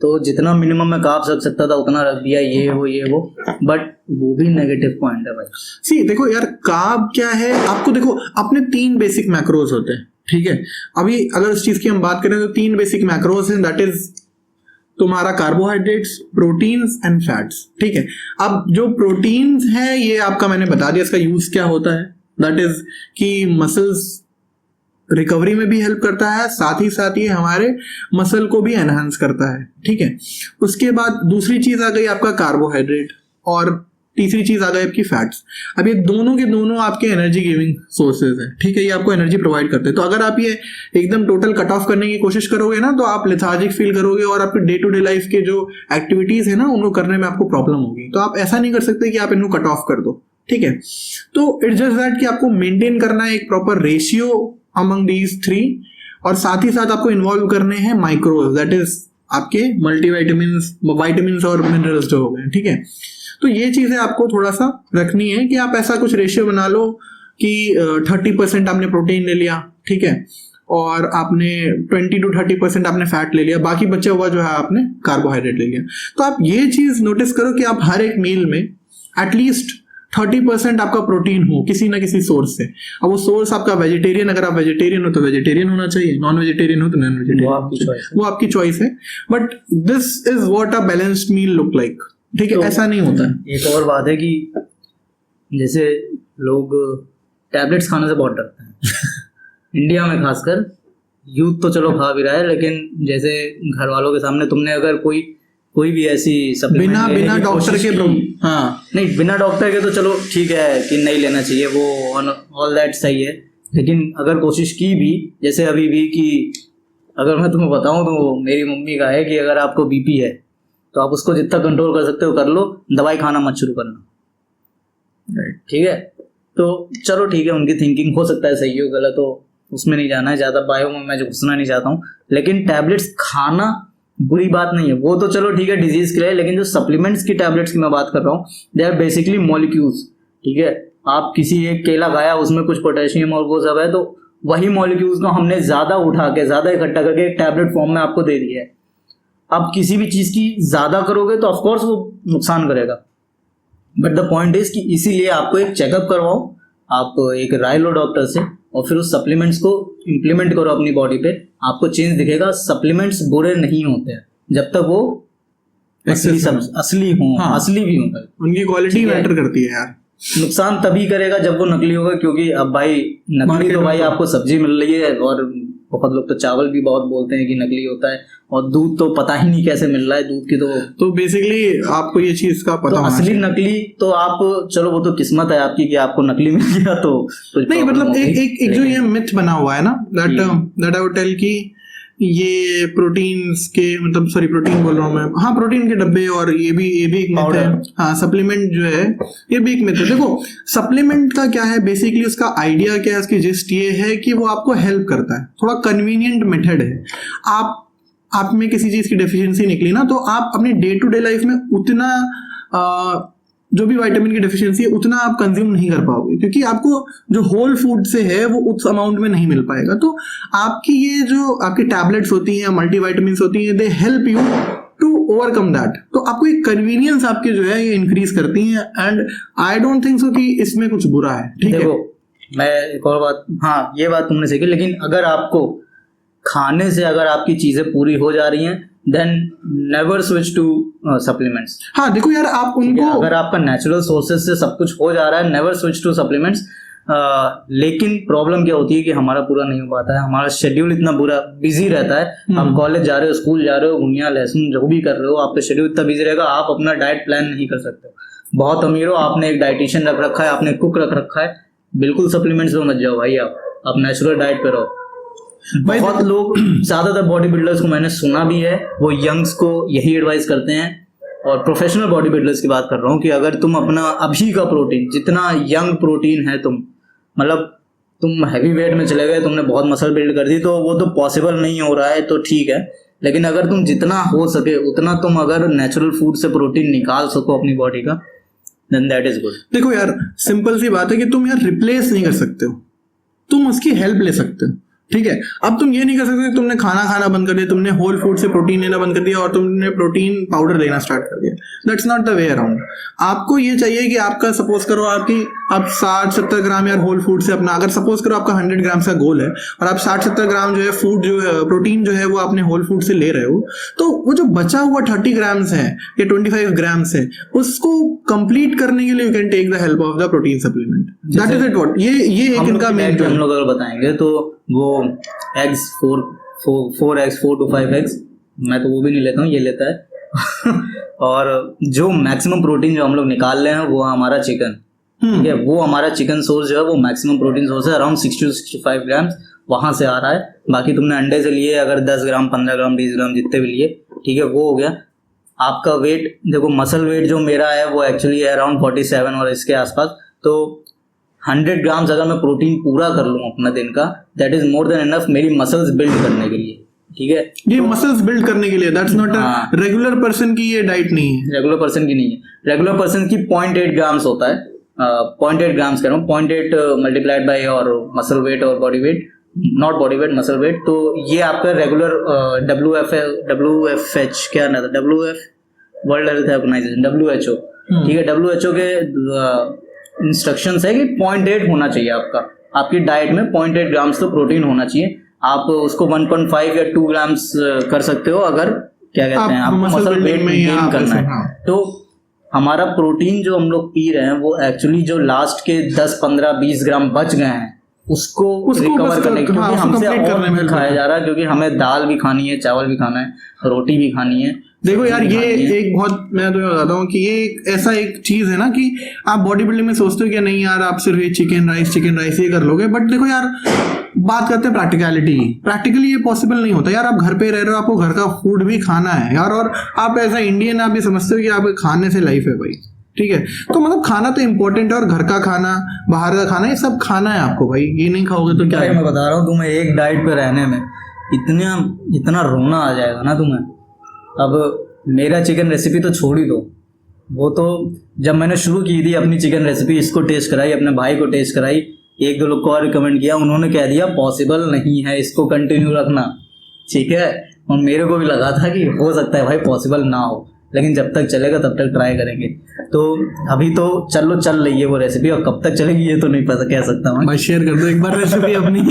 तो जितना मिनिमम मैं कार्ब्स रख सकता था उतना रख दिया, ये वो, बट वो भी नेगेटिव पॉइंट है भाई। सी देखो यार, कार्ब क्या है, आपको देखो अपने 3 बेसिक मैक्रोज होते हैं, ठीक है। अभी अगर इस चीज की हम बात करें तो 3 बेसिक मैक्रोज हैं, दैट इज तुम्हारा कार्बोहाइड्रेट्स, प्रोटीन्स एंड फैट्स, ठीक है। अब जो प्रोटीन्स है ये आपका मैंने बता दिया इसका यूज क्या होता है, दैट इज कि मसल्स रिकवरी में भी हेल्प करता है, साथ ही साथ ये हमारे मसल को भी एनहांस करता है, ठीक है। उसके बाद दूसरी चीज आ गई आपका कार्बोहाइड्रेट, और तीसरी चीज आ गई आपकी फैट्स। अब ये दोनों के दोनों आपके एनर्जी गिविंग सोर्सेज है, ठीक है, ये आपको एनर्जी प्रोवाइड करते हैं। तो अगर आप ये एकदम टोटल कट ऑफ करने की कोशिश करोगे ना, तो आप लेथार्जिक फील करोगे और आपके डे टू डे लाइफ के जो एक्टिविटीज है ना उनको करने में आपको प्रॉब्लम होगी। तो आप ऐसा नहीं कर सकते कि आप इनको कट ऑफ कर दो, ठीक है। तो इट्स जस्ट दैट कि आपको मेंटेन करना है एक प्रॉपर रेशियो अमंग दीज 3, और साथ ही साथ आपको इन्वॉल्व करने हैं माइक्रोज, दैट इज आपके विटामिन्स और मिनरल्स जो हो गए, ठीक है। तो ये चीजें आपको थोड़ा सा रखनी है कि आप ऐसा कुछ रेशियो बना लो कि 30% आपने प्रोटीन ले लिया, ठीक है, और आपने 20 to 30% आपने फैट ले लिया, बाकी बचा हुआ जो है आपने कार्बोहाइड्रेट ले लिया। तो आप ये चीज नोटिस करो कि आप हर एक मील में एटलीस्ट 30% आपका प्रोटीन हो किसी ना किसी सोर्स से। अब वो सोर्स आपका वेजिटेरियन, अगर आप वेजिटेरियन हो तो वेजिटेरियन होना चाहिए, नॉन वेजिटेरियन हो तो नॉन वेजिटेरियन, वो आपकी चॉइस है। But this is what a balanced meal look like, ठीक है। तो ऐसा नहीं होता है। एक और बात है कि जैसे लोग टैबलेट्स खाने से बहुत डरते हैं इंडिया में खासकर, यूथ तो चलो खा भी रहा है, लेकिन जैसे घर वालों के सामने तुमने अगर कोई भी ऐसी सप्लीमेंट बिना डॉक्टर के, हाँ नहीं बिना डॉक्टर के तो चलो ठीक है कि नहीं लेना चाहिए, वो ऑल दैट सही है, लेकिन अगर कोशिश की भी, जैसे अभी भी कि अगर मैं तुम्हें बताऊं तो मेरी मम्मी का है कि अगर आपको बीपी है तो आप उसको जितना कंट्रोल कर सकते हो कर लो, दवाई खाना मत शुरू करना, ठीक है। तो चलो ठीक है, उनकी थिंकिंग हो सकता है सही हो गलत हो, उसमें नहीं जाना है ज़्यादा, बायो में मैं जो घुसना नहीं चाहता हूँ, लेकिन टैबलेट्स खाना बुरी बात नहीं है, वो तो चलो ठीक है डिजीज के लिए, लेकिन जो सप्लीमेंट्स की टैबलेट्स की मैं बात कर रहा हूँ, दे आर बेसिकली मॉलिक्यूल्स, ठीक है। आप किसी एक केला खाया उसमें कुछ पोटेशियम और वो सब है, तो वही मॉलिक्यूल्स को हमने ज्यादा उठा के ज्यादा इकट्ठा करके एक टैबलेट फॉर्म में आपको दे दिया है। आप किसी भी चीज की ज्यादा करोगे तो ऑफकोर्स वो नुकसान करेगा, बट द पॉइंट इज कि इसीलिए आपको एक चेकअप करवाओ, आप एक राय लो डॉक्टर से, और फिर उस सप्लीमेंट्स को इम्प्लीमेंट करो अपनी बॉडी पे, आपको चेंज दिखेगा। सप्लीमेंट्स बुरे नहीं होते हैं जब तक वो असली हो, हाँ, असली भी होगा, उनकी क्वालिटी मैटर करती है यार। नुकसान तभी करेगा जब वो नकली होगा, क्योंकि अब भाई नकली तो भाई आपको सब्जी मिल रही है, और बहुत लोग तो चावल भी बहुत बोलते हैं कि नकली होता है, और दूध तो पता ही नहीं कैसे मिल रहा है दूध की, तो बेसिकली आपको ये चीज का पता तो असली नकली तो आप चलो वो तो किस्मत है आपकी कि आपको नकली मिल गया, तो नहीं मतलब एक जो ये मिथ बना हुआ है ना, दैट आई वुड टेल कि ये प्रोटीन्स के मतलब सॉरी प्रोटीन बोल रहा हूँ मैं, हाँ प्रोटीन के डब्बे, और ये भी एक मिथ है, हाँ सप्लीमेंट जो है ये भी एक मिथ है। देखो सप्लीमेंट का क्या है, बेसिकली उसका आइडिया क्या है, उसकी जिस्ट ये है कि वो आपको हेल्प करता है, थोड़ा कन्वीनियंट मेथड है। आप में किसी चीज की डेफिशिएंसी निकली ना, तो आप अपनी डे टू डे लाइफ में उतना जो भी विटामिन की डेफिशिएंसी है उतना आप कंज्यूम नहीं कर पाओगे, क्योंकि आपको जो होल फूड से है वो उस अमाउंट में नहीं मिल पाएगा। तो आपकी ये जो आपकी टैबलेट्स होती हैं, मल्टीविटामिन्स होती हैं, they help you to overcome that. तो आपको एक कन्वीनियंस आपकी जो है ये इंक्रीज करती हैं, and I don't think so कि इसमें कुछ बुरा है, ठीक है। मैं एक और बात, हाँ ये बात तुमने सही की, लेकिन अगर आपको खाने से अगर आपकी चीजें पूरी हो जा रही हैं, then never switch to supplements. हाँ देखो यार, आप उनको अगर आपका नेचुरल सोर्सेज से सब कुछ हो जा रहा है, नेवर स्विच टू सप्लीमेंट्स। लेकिन प्रॉब्लम क्या होती है कि हमारा पूरा नहीं हो पाता है, हमारा शेड्यूल इतना बुरा बिजी रहता है। आप कॉलेज जा रहे हो, स्कूल जा रहे हो, घुनिया लहसुन जो भी कर रहे हो, आपका शेड्यूल इतना बिजी रहेगा, आप अपना डाइट प्लान नहीं कर सकते। बहुत अमीर हो, आपने एक डाइटिशियन रख रखा है, आपने कुक रख रखा है, बिल्कुल सप्लीमेंट्स में मत जाओ भाई, आप नेचुरल डाइट पे रहो। बहुत लोग, ज्यादातर बॉडी बिल्डर्स को मैंने सुना भी है, वो यंग्स को यही एडवाइस करते हैं, और प्रोफेशनल बॉडी बिल्डर्स की बात कर रहा हूँ कि अगर तुम अपना अभी का प्रोटीन, जितना यंग प्रोटीन है, तुम मतलब तुम हैवी वेट में चले गए, तुमने बहुत मसल बिल्ड कर दी, तो वो तो पॉसिबल नहीं हो रहा है, तो ठीक है, लेकिन अगर तुम जितना हो सके उतना तुम अगर नेचुरल फूड से प्रोटीन निकाल सको अपनी बॉडी का, देन दैट इज गुड। देखो यार सिंपल सी बात है कि तुम यार रिप्लेस नहीं कर सकते हो, तुम उसकी हेल्प ले सकते हो, ठीक है। अब तुम ये नहीं कर सकते तुमने खाना खाना बंद कर दिया, तुमने होल फूड से प्रोटीन लेना बंद कर दिया और तुमने प्रोटीन पाउडर लेना स्टार्ट कर दिया। That's not the way around. आपको ये चाहिए कि आपका सपोज करो आप 60-70 ग्राम यार होल फूड से अपना, अगर सपोज करो आपका 100 ग्राम का गोल है और आप 60-70 ग्राम जो है फूड जो है प्रोटीन जो है वो आपने होल फूड से ले रहे हो, तो वो जो बचा हुआ 30 ग्राम्स है या 25 ग्राम्स है उसको कंप्लीट करने के लिए you can take the help of the protein supplement. That is it. What ये एक इनका मेन हम लोग अगर बताएंगे तो वो eggs 4x 4 to 5x, मैं तो वो भी नहीं लेता हूँ, ये लेता है और जो मैक्सिमम प्रोटीन जो हम लोग निकाल रहे हैं वो हमारा चिकन, ठीक है, वो हमारा चिकन सोर्स जो है वो मैक्सिमम प्रोटीन सोर्स है, अराउंड 60 to 65 ग्राम वहां से आ रहा है। बाकी तुमने अंडे से लिए अगर 10 ग्राम 15 ग्राम 20 ग्राम जितने भी लिए, ठीक है, वो हो गया। आपका वेट देखो, मसल वेट जो मेरा है वो एक्चुअली है अराउंड 47 और इसके आसपास, तो 100 ग्राम्स अगर मैं प्रोटीन पूरा कर लूँ अपना दिन का, that is more than enough मेरी मसल्स बिल्ड करने के लिए, ठीक है। ये मसल्स बिल्ड करने के लिए, that's not a regular person की ये डाइट नहीं है, रेगुलर पर्सन की नहीं है। रेगुलर पर्सन की 0.8 ग्राम्स होता है, 0.8 ग्राम्स कह रहा हूँ, 0.8 मल्टीप्लाइड बाई और मसल वेट और body weight, not body weight muscle weight, तो ये आपका रेगुलर WFH क्या ना था, WF world health organisation, WHO, ठीक है, WHO के इंस्ट्रक्शंस है कि 0.8 होना चाहिए आपकी डाइट में 0.8 ग्राम्स तो प्रोटीन होना चाहिए। आप उसको 1.5 या 2 ग्राम्स कर सकते हो अगर क्या कहते हैं आपको मसल वेट गेन करना है। तो हमारा प्रोटीन जो हम लोग पी रहे हैं वो एक्चुअली जो लास्ट के 10 15 20 ग्राम बच गए हैं उसको रिकवर करने के लिए, क्योंकि हमसे और खाया जा रहा है, क्योंकि हमें दाल भी खानी है, चावल भी खाना है, रोटी भी खानी है। देखो यार ये एक बहुत, मैं तुम्हें बताता हूँ कि ये ऐसा एक चीज है ना कि आप बॉडी बिल्डिंग में सोचते हो कि नहीं यार आप सिर्फ ये चिकन राइस ये कर लोगे, बट देखो यार बात करते हैं प्रैक्टिकली ये पॉसिबल नहीं होता यार। आप घर पे रह रहे हो, आपको घर का फूड भी खाना है यार, और आप ऐसा इंडियन आप ये समझते हो कि आप खाने से लाइफ है भाई, ठीक है। तो मतलब खाना तो इम्पोर्टेंट है, और घर का खाना बाहर का खाना ये सब खाना है आपको भाई, ये नहीं खाओगे तो क्या है। मैं बता रहा हूँ तुम्हें, एक डाइट पे रहने में इतना रोना आ जाएगा ना तुम्हें। अब मेरा चिकन रेसिपी तो छोड़ ही दो, वो तो जब मैंने शुरू की थी अपनी चिकन रेसिपी, इसको टेस्ट कराई, अपने भाई को टेस्ट कराई, 1-2 लोग को और रिकमेंड किया, उन्होंने कह दिया पॉसिबल नहीं है, इसको कंटिन्यू रखना, ठीक है। और मेरे को भी लगा था कि हो सकता है भाई पॉसिबल ना हो, लेकिन जब तक चलेगा तब तक ट्राई करेंगे। तो अभी तो चल रही है वो रेसिपी, और कब तक चलेगी ये तो नहीं पता कह सकता मैं। भाई शेयर कर दो एक बार रेसिपी अपनी।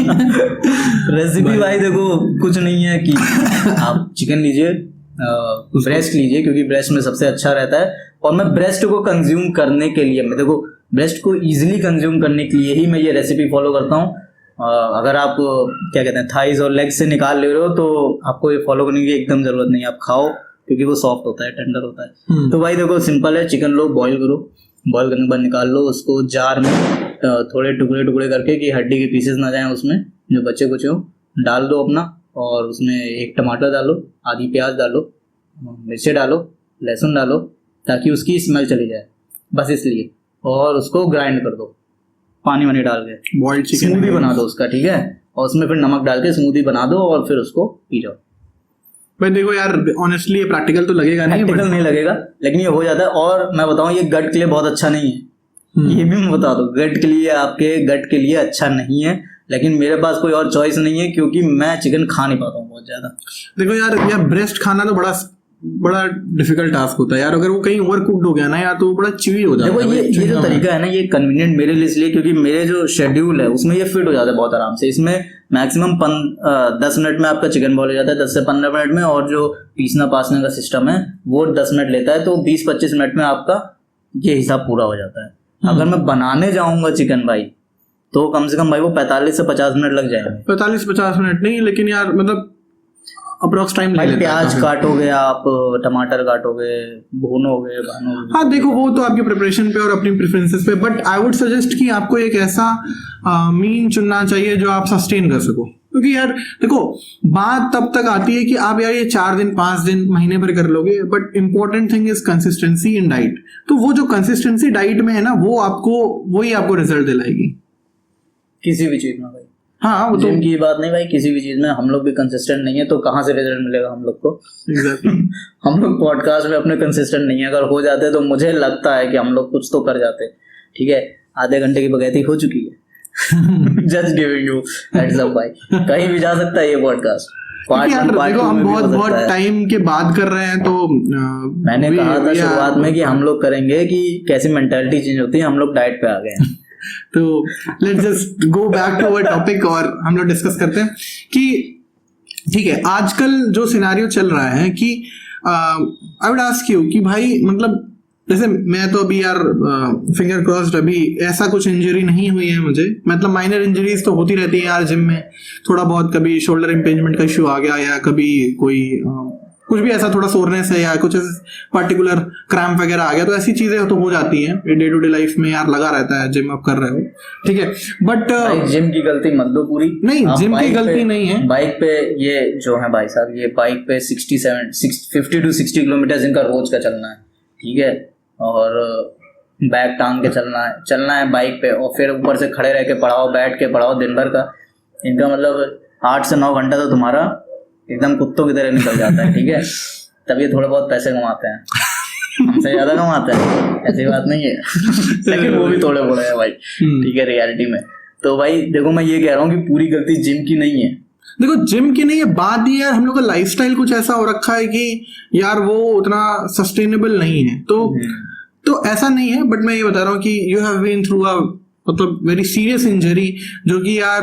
रेसिपी भाई देखो कुछ नहीं है कि आप चिकन लीजिए, ब्रेस्ट लीजिए, क्योंकि ब्रेस्ट में सबसे अच्छा रहता है, और मैं ब्रेस्ट को कंज्यूम करने के लिए, मैं देखो ब्रेस्ट को इजीली कंज्यूम करने के लिए ही मैं ये रेसिपी फॉलो करता हूँ। अगर आप क्या कहते हैं थाइज और लेग्स से निकाल ले रहे हो तो आपको ये फॉलो करने की एकदम जरूरत नहीं है, आप खाओ, क्योंकि वो सॉफ्ट होता है, टेंडर होता है। तो भाई देखो सिंपल है, चिकन लो, बॉईल करो, बॉईल करने के बाद निकाल लो उसको जार में, थोड़े टुकड़े करके कि हड्डी के पीसेस ना जाएं उसमें, जो बचे कुछ हो डाल दो अपना, और उसमें एक टमाटर डालो, आधी प्याज डालो, मिर्चे डालो, लहसुन डालो, ताकि उसकी स्मेल चली जाए, बस इसलिए, और उसको ग्राइंड कर दो पानी वानी डाल के, बॉइल्ड चिकन स्मूदी बना दो उसका, ठीक है, और उसमें फिर नमक डाल के स्मूदी बना दो और फिर उसको पी जाओ। भाई देखो यार ऑनेस्टली ये प्रैक्टिकल तो लगेगा नहीं, प्रैक्टिकल नहीं लगेगा, लेकिन ये हो जाता है। और मैं बताऊं ये गट के लिए बहुत अच्छा नहीं है, ये भी मैं बता दूं, गट के लिए, आपके गट के लिए अच्छा नहीं है, लेकिन मेरे पास कोई और चॉइस नहीं है, क्योंकि मैं चिकन खा नहीं पाता हूँ बहुत ज्यादा। देखो यार ब्रेस्ट खाना तो बड़ा डिफिकल्ट टास्क होता है यार, अगर वो कहीं ओवर कुक्ड हो गया ना यार तो वो बड़ा चिवी हो जाता है। देखो ये जो तरीका है ना, ये कन्वीनियंट मेरे लिए इसलिए क्योंकि मेरे जो शेड्यूल है उसमें ये फिट हो जाता है बहुत आराम से। इसमें मैक्सिमम 10 मिनट में आपका चिकन बॉईल हो जाता है, 10 से 15 मिनट में, और जो पीसना पासने का सिस्टम है वो 10 मिनट लेता है, तो 20-25 मिनट में आपका ये हिसाब पूरा हो जाता है। अगर मैं बनाने जाऊंगा चिकन भाई तो कम से कम भाई वो 45 से 50 मिनट लग जाएंगे। 45-50 मिनट नहीं, लेकिन यार मतलब अप्रोक्स टाइम ले लेता है। प्याज काटोगे आप, टमाटर काटोगे, भूनोगे। हाँ देखो वो तो आपके प्रिपरेशन पे और अपनी प्रेफरेंसेस पे, बट आई वुड सजेस्ट कि आपको एक ऐसा मीन चुनना चाहिए जो आप सस्टेन कर सको, क्योंकि यार देखो बात तब तक आती है कि आप यार ये 4 दिन 5 दिन महीने भर कर लोगे, but important thing is consistency in diet. तो वो जो कंसिस्टेंसी डाइट में है ना, वही आपको रिजल्ट दिलाएगी किसी भी चीज में भाई। हाँ वो तो की बात नहीं भाई, किसी भी चीज में हम लोग भी कंसिस्टेंट नहीं है तो कहाँ से रिजल्ट मिलेगा हम लोग को। एग्जैक्टली हम लोग पॉडकास्ट में अपने कंसिस्टेंट नहीं है, अगर हो जाते तो मुझे लगता है कि हम लोग कुछ तो कर जाते। ठीक है, आधे घंटे की बगैती हो चुकी है। Just giving you heads up भाई, कहीं भी जा सकता है ये पॉडकास्ट। यार देखो हम बहुत टाइम के बाद कर रहे हैं, तो मैंने कहा था शुरुआत में कि हम लोग करेंगे कि कैसी मेंटालिटी चेंज होती है, हम लोग डाइट पे आ गए हैं। तो let's just go back to our topic और हम लोग डिस्कस करते हैं कि ठीक है, आजकल जो सिनेरियो चल रहा है कि आई वुड आस्क यू कि भाई मतलब जैसे मैं तो अभी यार फिंगर क्रॉस्ड अभी ऐसा कुछ इंजरी नहीं हुई है मुझे, मतलब माइनर इंजरीज तो होती रहती है यार जिम में, थोड़ा बहुत कभी शोल्डर इम्पेंजमेंट का इश्यू आ गया या कभी कोई कुछ भी ऐसा थोड़ा सोरनेस है या कुछ पर्टिकुलर क्रैम्प वगैरह आ गया, तो ऐसी चीजें तो हो जाती हैं डे टू डे लाइफ में यार, लगा रहता है जिम आप कर रहे हो, ठीक है। बट जिम की गलती मत दो पूरी, नहीं जिम की गलती नहीं है। बाइक पे ये जो है भाई साहब, ये बाइक पे 50 to 60 किलोमीटर इनका रोज का चलना है, ठीक है, और बैग टांग के चलना है बाइक पे, और फिर ऊपर से खड़े रह के पढ़ाओ, बैठ के पढ़ाओ दिन भर का, इनका मतलब 8 से 9 घंटा तो तुम्हारा एकदम कुत्तों की तरह निकल जाता है, ठीक है। तब ये थोड़े बहुत पैसे कमाते हैं, हमसे ज्यादा कमाते हैं, ऐसी बात नहीं है। लेकिन वो भी थोड़े बड़े हैं भाई, ठीक है, रियलिटी में। तो भाई देखो मैं ये कह रहा हूँ कि पूरी गलती जिम की नहीं है। देखो जिम की नहीं है बात, ये यार हम लोग का लाइफस्टाइल कुछ ऐसा हो रखा है कि यार वो उतना सस्टेनेबल नहीं है, तो ऐसा नहीं है। बट मैं ये बता रहा हूँ कि you have been through a मतलब वेरी सीरियस इंजरी, जो कि यार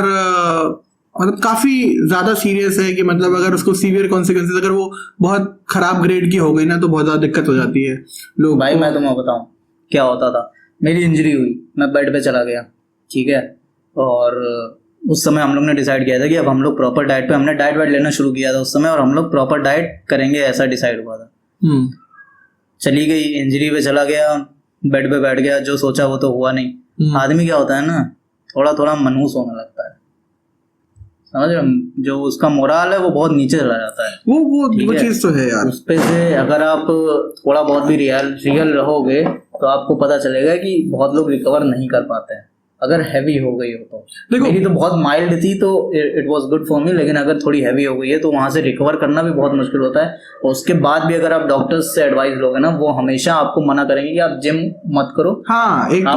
मतलब काफी ज्यादा सीरियस है कि मतलब अगर उसको सीवियर कॉन्सिक्वेंसेस, अगर वो बहुत खराब ग्रेड की हो गई ना तो बहुत ज्यादा दिक्कत हो जाती है लोग। भाई मैं तुम्हें बताऊं क्या होता था, मेरी इंजरी हुई, मैं बेड पे चला गया, ठीक है, और उस समय हम लोग ने डिसाइड किया था कि अब हम लोग प्रॉपर डाइट पे, हमने डाइट वाइट लेना शुरू किया था उस समय, और हम लोग प्रॉपर डाइट करेंगे ऐसा डिसाइड हुआ था। चली गई, इंजरी पे चला गया, बेड पे बैठ गया, जो सोचा वो तो हुआ नहीं। आदमी क्या होता है ना, थोड़ा थोड़ा मनहूस होने लगता है, समझ रहे, जो उसका मोरल है वो बहुत नीचे चला जाता है। वो चीज तो है यार। उस पे से अगर आप थोड़ा बहुत भी रियल रहोगे तो आपको पता चलेगा कि बहुत लोग रिकवर नहीं कर पाते हैं अगर हैवी हो गई हो तो। मेरी तो बहुत माइल्ड थी तो it was good for me, लेकिन अगर थोड़ी हैवी हो गई है तो वहां से रिकवर करना भी बहुत मुश्किल होता है। और उसके बाद भी अगर आप डॉक्टर्स से एडवाइस लोगे ना, वो हमेशा आपको मना करेंगे कि आप जिम मत करो। हाँ, एक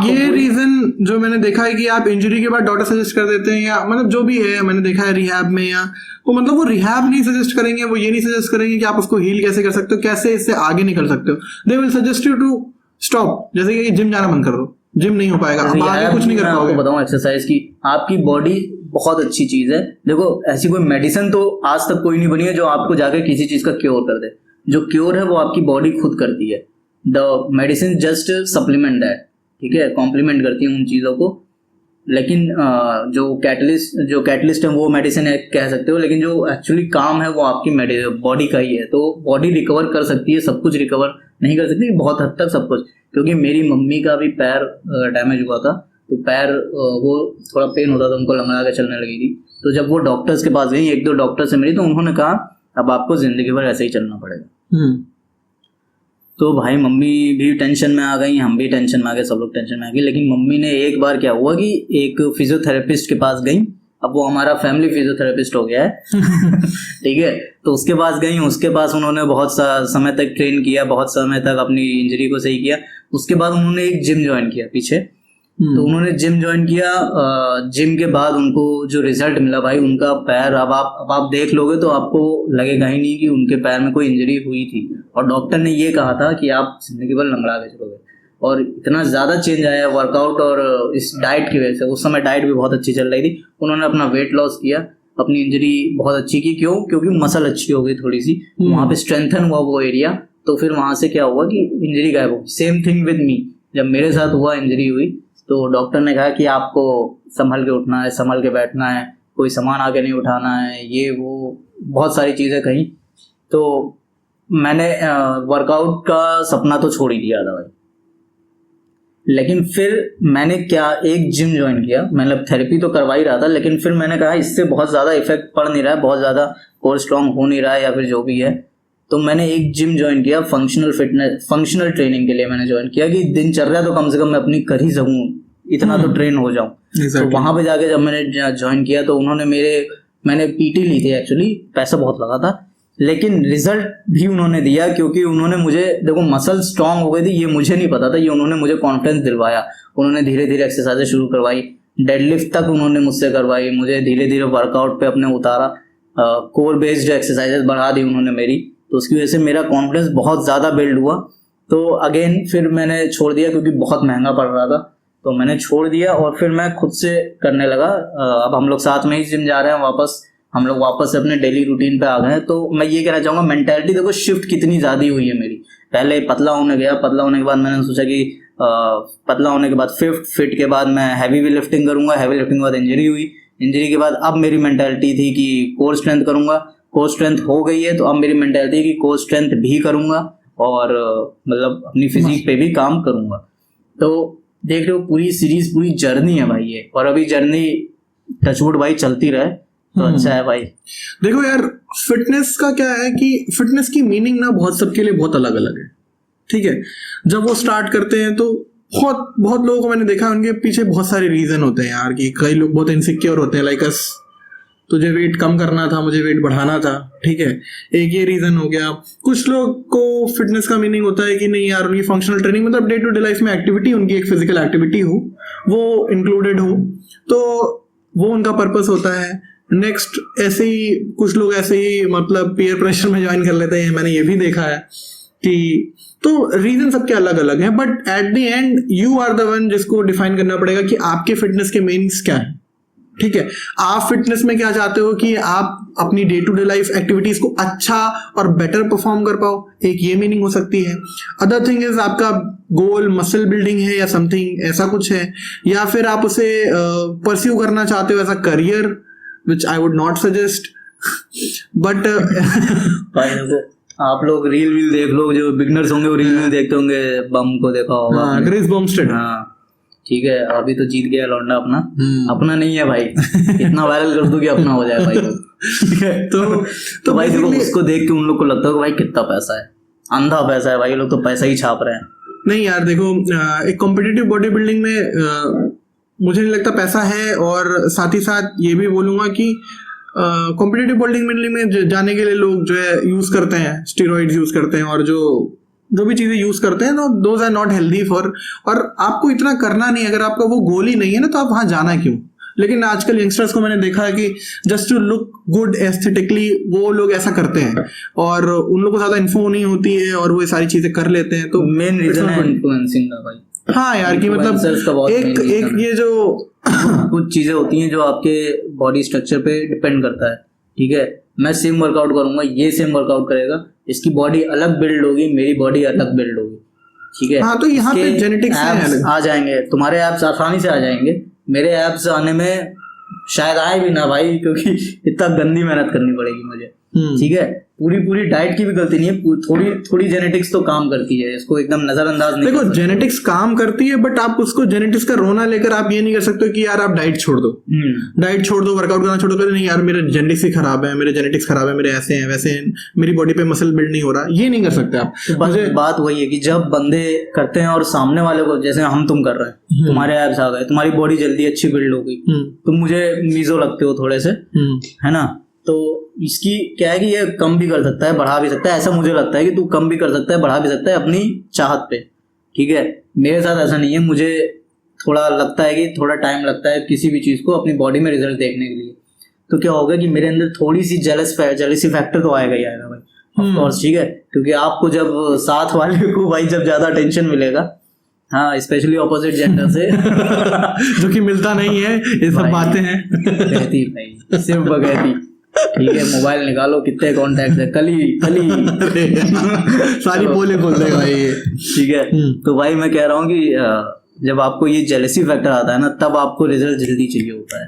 ये रीजन जो मैंने देखा है कि आप इंजरी के बाद डॉक्टर सजेस्ट कर देते हैं, या मतलब जो भी है मैंने देखा है रिहैब में, या तो मतलब वो रिहैब नहीं सजेस्ट करेंगे, वो ये नहीं सजेस्ट करेंगे कि आप उसको हील कैसे कर सकते हो, कैसे इससे आगे निकल सकते हो। They will suggest you to stop, जैसे कि जिम जाना बंद कर दो, जिम नहीं हो पाएगा, आप आगे कुछ नहीं कर पाओगे। आपको बताऊं एक्सरसाइज की, आपकी बॉडी बहुत अच्छी चीज है। देखो ऐसी कोई मेडिसिन तो आज तक कोई नहीं बनी है जो आपको जाकर किसी चीज का क्योर कर दे। जो क्योर है वो आपकी बॉडी खुद करती है। The medicine just supplement that, ठीक है, कॉम्प्लीमेंट करती है उन चीजों को। लेकिन जो कैटलिस्ट है वो मेडिसिन है कह सकते हो, लेकिन जो एक्चुअली काम है वो आपकी बॉडी का ही है। तो बॉडी रिकवर कर सकती है, सब कुछ रिकवर नहीं कर सकती, बहुत हद तक सब कुछ। क्योंकि मेरी मम्मी का भी पैर डैमेज हुआ था, तो पैर वो थोड़ा पेन होता था, उनको लंगड़ा के चलने लगी थी। तो जब वो डॉक्टर्स के पास गई, 1-2 डॉक्टर से मिली, तो उन्होंने कहा अब आपको जिंदगी भर ऐसे ही चलना पड़ेगा। तो भाई मम्मी भी टेंशन में आ गई, हम भी टेंशन में आ गए, सब लोग टेंशन में आ गए। लेकिन मम्मी ने एक बार क्या हुआ कि एक फिजियोथेरेपिस्ट के पास गई, अब वो हमारा फैमिली फिजियोथेरेपिस्ट हो गया है ठीक है। तो उसके पास गई, उसके पास उन्होंने बहुत समय तक ट्रेन किया, बहुत समय तक अपनी इंजरी को सही किया। उसके बाद उन्होंने एक जिम ज्वाइन किया पीछे। तो उन्होंने जिम ज्वाइन किया, जिम के बाद उनको जो रिजल्ट मिला भाई, उनका पैर अब आप देख लोगे तो आपको लगेगा ही नहीं कि उनके पैर में कोई इंजरी हुई थी। और डॉक्टर ने ये कहा था कि आप जिंदगी भर लंगड़ा के चलोगे। और इतना ज़्यादा चेंज आया वर्कआउट और इस डाइट की वजह से। उस समय डाइट भी बहुत अच्छी चल रही थी, उन्होंने अपना वेट लॉस किया, अपनी इंजरी बहुत अच्छी की। क्यों? क्योंकि मसल अच्छी हो गई थोड़ी सी, वहाँ पे स्ट्रेंथन हुआ वो एरिया। तो फिर वहाँ से क्या हुआ कि इंजरी गायब हो। सेम थिंग विद मी, जब मेरे साथ हुआ इंजरी हुई तो डॉक्टर ने कहा कि आपको संभल के उठना है, संभल के बैठना है, कोई सामान आगे नहीं उठाना है, ये वो बहुत सारी चीज़ें कहीं। तो मैंने वर्कआउट का सपना तो छोड़ ही दिया था भाई। लेकिन फिर मैंने क्या, एक जिम ज्वाइन किया, मतलब थेरेपी तो करवा ही रहा था, लेकिन फिर मैंने कहा इससे बहुत ज़्यादा इफेक्ट पड़ नहीं रहा है, बहुत ज़्यादा कोर स्ट्रॉन्ग हो नहीं रहा है या फिर जो भी है। तो मैंने एक जिम ज्वाइन किया, फंक्शनल ट्रेनिंग के लिए मैंने ज्वाइन किया कि दिनचर्या तो कम से कम मैं अपनी कर ही सकूँ, इतना तो ट्रेन हो जाऊँ। तो वहाँ पे जाके जब मैंने ज्वाइन किया तो उन्होंने मैंने पीटी ली थी, एक्चुअली पैसा बहुत लगा था, लेकिन रिजल्ट भी उन्होंने दिया। क्योंकि उन्होंने मुझे, देखो मसल स्ट्रांग हो गई थी, ये मुझे नहीं पता था, ये उन्होंने मुझे कॉन्फिडेंस दिलवाया। उन्होंने धीरे धीरे एक्सरसाइजें शुरू करवाई, डेडलिफ्ट तक उन्होंने मुझसे करवाई, मुझे धीरे धीरे वर्कआउट पे अपने उतारा, कोर बेस्ड एक्सरसाइजेस बढ़ा दी उन्होंने मेरी, तो उसकी वजह से मेरा कॉन्फिडेंस बहुत ज़्यादा बिल्ड हुआ। तो अगेन फिर मैंने छोड़ दिया क्योंकि बहुत महंगा पड़ रहा था, तो मैंने छोड़ दिया और फिर मैं खुद से करने लगा। अब हम लोग साथ में ही जिम जा रहे हैं, हम लोग वापस से अपने डेली रूटीन पे आ गए हैं। तो मैं ये कहना चाहूँगा मेंटालिटी देखो शिफ्ट कितनी ज़्यादा हुई है मेरी। पहले पतला होने गया, पतला होने के बाद मैंने सोचा कि पतला होने के बाद फिट के बाद मैं हैवी लिफ्टिंग करूंगा, हैवी लिफ्टिंग के बाद इंजरी हुई, इंजरी के बाद अब मेरी मेंटालिटी थी कि कोर स्ट्रेंथ करूंगा, कोर स्ट्रेंथ हो गई है तो अब मेरी मेंटालिटी है कि कोर स्ट्रेंथ भी करूंगा और मतलब अपनी फिजिक पे भी काम करूंगा। तो देख रहे हो पूरी सीरीज, पूरी जर्नी है भाई ये, और अभी जर्नी टचवुड भाई चलती रहे तो अच्छा है भाई। देखो यार, फिटनेस का क्या है कि फिटनेस की मीनिंग ना बहुत सबके लिए बहुत अलग अलग है, ठीक है। जब वो स्टार्ट करते हैं तो बहुत लोगों को मैंने देखा, उनके पीछे बहुत सारे रीजन होते हैं यार, कि कई लोग बहुत इनसिक्योर होते हैं, लाइक अस, तुझे वेट कम करना था, मुझे वेट बढ़ाना था, ठीक है, एक ये रीजन हो गया। कुछ लोग को फिटनेस का मीनिंग होता है कि नहीं यार, उनकी फंक्शनल ट्रेनिंग मतलब डे टू डे लाइफ में एक्टिविटी, उनकी एक फिजिकल एक्टिविटी हो, वो इंक्लूडेड हो, तो वो उनका पर्पस होता है। नेक्स्ट ऐसे ही कुछ लोग ऐसे ही मतलब पीयर प्रेशर में ज्वाइन कर लेते हैं, मैंने ये भी देखा है कि, तो रीजन सबके अलग अलग हैं, but at the end you are the one जिसको डिफाइन करना पड़ेगा कि आपके फिटनेस के मीन्स क्या है, ठीक है। आप फिटनेस में क्या चाहते हो कि आप अपनी day to day life activities को अच्छा और बेटर परफॉर्म कर पाओ, एक ये मीनिंग हो सकती है। अदर थिंग इज आपका गोल मसल बिल्डिंग है या समथिंग ऐसा कुछ है, या फिर आप उसे परस्यू करना चाहते हो as a career, which I would not suggest, but आप लोग रील देख लो, जो बिगनर्स होंगे वो रील देखते होंगे, बम को देखा होगा, क्रिस बमस्टेड, हाँ ठीक है, अभी तो जीत गया लौंडा अपना, अपना नहीं है भाई, इतना वायरल कर दूं कि अपना हो जाए भाई। तो भाई देखो उसको देख के उन लोग को लगता है कि भाई कितना पैसा है, अंधा पैसा है भाई, ये लोग तो पैसा ही छाप रहे हैं। नहीं यार देखो, एक कॉम्पिटिटिव बॉडी बिल्डिंग में मुझे नहीं लगता पैसा है, और साथ ही साथ ये भी बोलूंगा कि कॉम्पिटिटिव बॉडी बिल्डिंग में जाने के लिए लोग जो है यूज करते हैं, स्टेरॉइड्स यूज करते हैं, और जो भी चीजें यूज करते हैं, those are not healthy for, और आपको इतना करना नहीं, अगर आपका वो गोल ही नहीं है ना, तो आप वहां जाना क्यों। लेकिन आजकल यंगस्टर्स को मैंने देखा है कि just to look good aesthetically वो लोग ऐसा करते हैं, और उन लोगों को ज्यादा इन्फो नहीं होती है और वो ये सारी चीजें कर लेते हैं। तो मेन रीजन है इन्फ्लुएंसिंग का भाई। हाँ यार, कि मतलब एक ये जो कुछ चीजें होती हैं जो आपके बॉडी स्ट्रक्चर पे डिपेंड करता है, ठीक है। मैं सेम वर्कआउट करूंगा, ये सेम वर्कआउट करेगा, इसकी बॉडी अलग बिल्ड होगी, मेरी बॉडी अलग बिल्ड होगी, ठीक है। हाँ, तो यहाँ पे जेनेटिक्स आ जाएंगे, तुम्हारे एब्स आसानी से आ जाएंगे, मेरे एब्स आने में शायद आए भी ना भाई, क्योंकि इतना गंदी मेहनत करनी पड़ेगी मुझे, ठीक है। पूरी डाइट की भी गलती नहीं है, थोड़ी जेनेटिक्स तो काम करती है, इसको एकदम नजरअंदाज नहीं। देखो जेनेटिक्स काम करती है, बट आप उसको जेनेटिक्स का रोना लेकर आप ये नहीं कर सकते कि यार आप डाइट छोड़ दो, वर्कआउट करना छोड़ दो, नहीं यार मेरे जेनेटिक्स ही खराब है, मेरे जेनेटिक्स खराब है, मेरे ऐसे हैं वैसे हैं, मेरी बॉडी पे मसल बिल्ड नहीं हो रहा, ये नहीं कर सकते आप। तो बात वही है कि जब बंदे करते हैं और सामने वाले को, जैसे हम तुम कर रहे हैं, तुम्हारे एब्स आ गए, तुम्हारी बॉडी जल्दी अच्छी बिल्ड हो गई, तुम मुझे मीजो लगते हो थोड़े से, है ना, तो इसकी क्या है कि ये कम भी कर सकता है, बढ़ा भी सकता है। ऐसा मुझे लगता है कि तू कम भी कर सकता है, बढ़ा भी सकता है अपनी चाहत पे, ठीक है। मेरे साथ ऐसा नहीं है, मुझे थोड़ा लगता है कि थोड़ा टाइम लगता है किसी भी चीज़ को अपनी बॉडी में रिजल्ट देखने के लिए। तो क्या होगा कि मेरे अंदर थोड़ी सी जेलसी फैक्टर तो आएगा ही आएगा भाई, ऑफ कोर्स, ठीक है। क्योंकि आपको जब साथ वाले को भाई जब ज़्यादा टेंशन मिलेगा, हाँ स्पेशली ऑपोजिट जेंडर से जो कि मिलता नहीं है, ये सब बातें हैं कहती भाई, सिर्फ बगैती, ठीक है। मोबाइल निकालो, कितने कॉन्टैक्ट है, कली सारी बोले बोल रहे भाई, ठीक है। तो भाई मैं कह रहा हूँ कि जब आपको ये जेलसी फैक्टर आता है ना, तब आपको रिजल्ट जल्दी चाहिए होता है,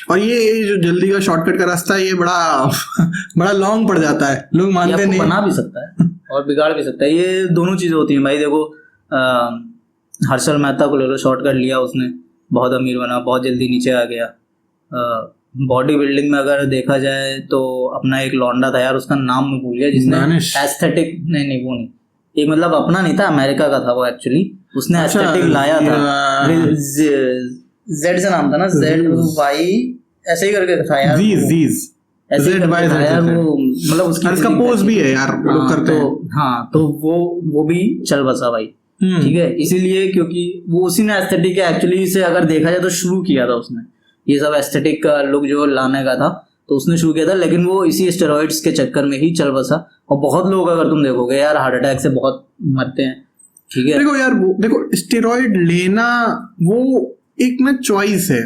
और ये जो जल्दी का शॉर्टकट का रास्ता है, ये बड़ा लॉन्ग पड़ जाता है, लोग मानते नहीं। बना भी सकता है और बिगाड़ भी सकता है, ये दोनों चीजें होती हैं भाई। देखो हर्षल मेहता को ले लो, शॉर्टकट लिया उसने, बहुत अमीर बना, बहुत जल्दी नीचे आ गया। बॉडी बिल्डिंग में अगर देखा जाए तो अपना एक लौंडा था यार, उसका नाम मैं भूल गया, जिसने एस्थेटिक, नहीं वो नहीं, एक मतलब अपना नहीं था, अमेरिका का था वो एक्चुअली, उसने एस्थेटिक लाया था, जेड से नाम था ना, ZY ऐसे ही करके था यार, वो मतलब उसका पोज भी है यार, लोग करते हैं। हाँ, तो वो भी चल बसा भाई, ठीक है, इसीलिए क्योंकि वो उसी ने एस्थेटिक एक्चुअली से अगर देखा जाए तो शुरू किया था उसने, ये सब एस्थेटिक का लुक जो लाने का था तो उसने शुरू किया था, लेकिन वो इसी स्टेरॉइड्स के चक्कर में ही चल बसा। और बहुत लोग अगर तुम देखोगे यार हार्ट अटैक से बहुत मरते हैं, ठीक है। देखो यार देखो स्टेरॉइड लेना वो एक ना चॉइस है,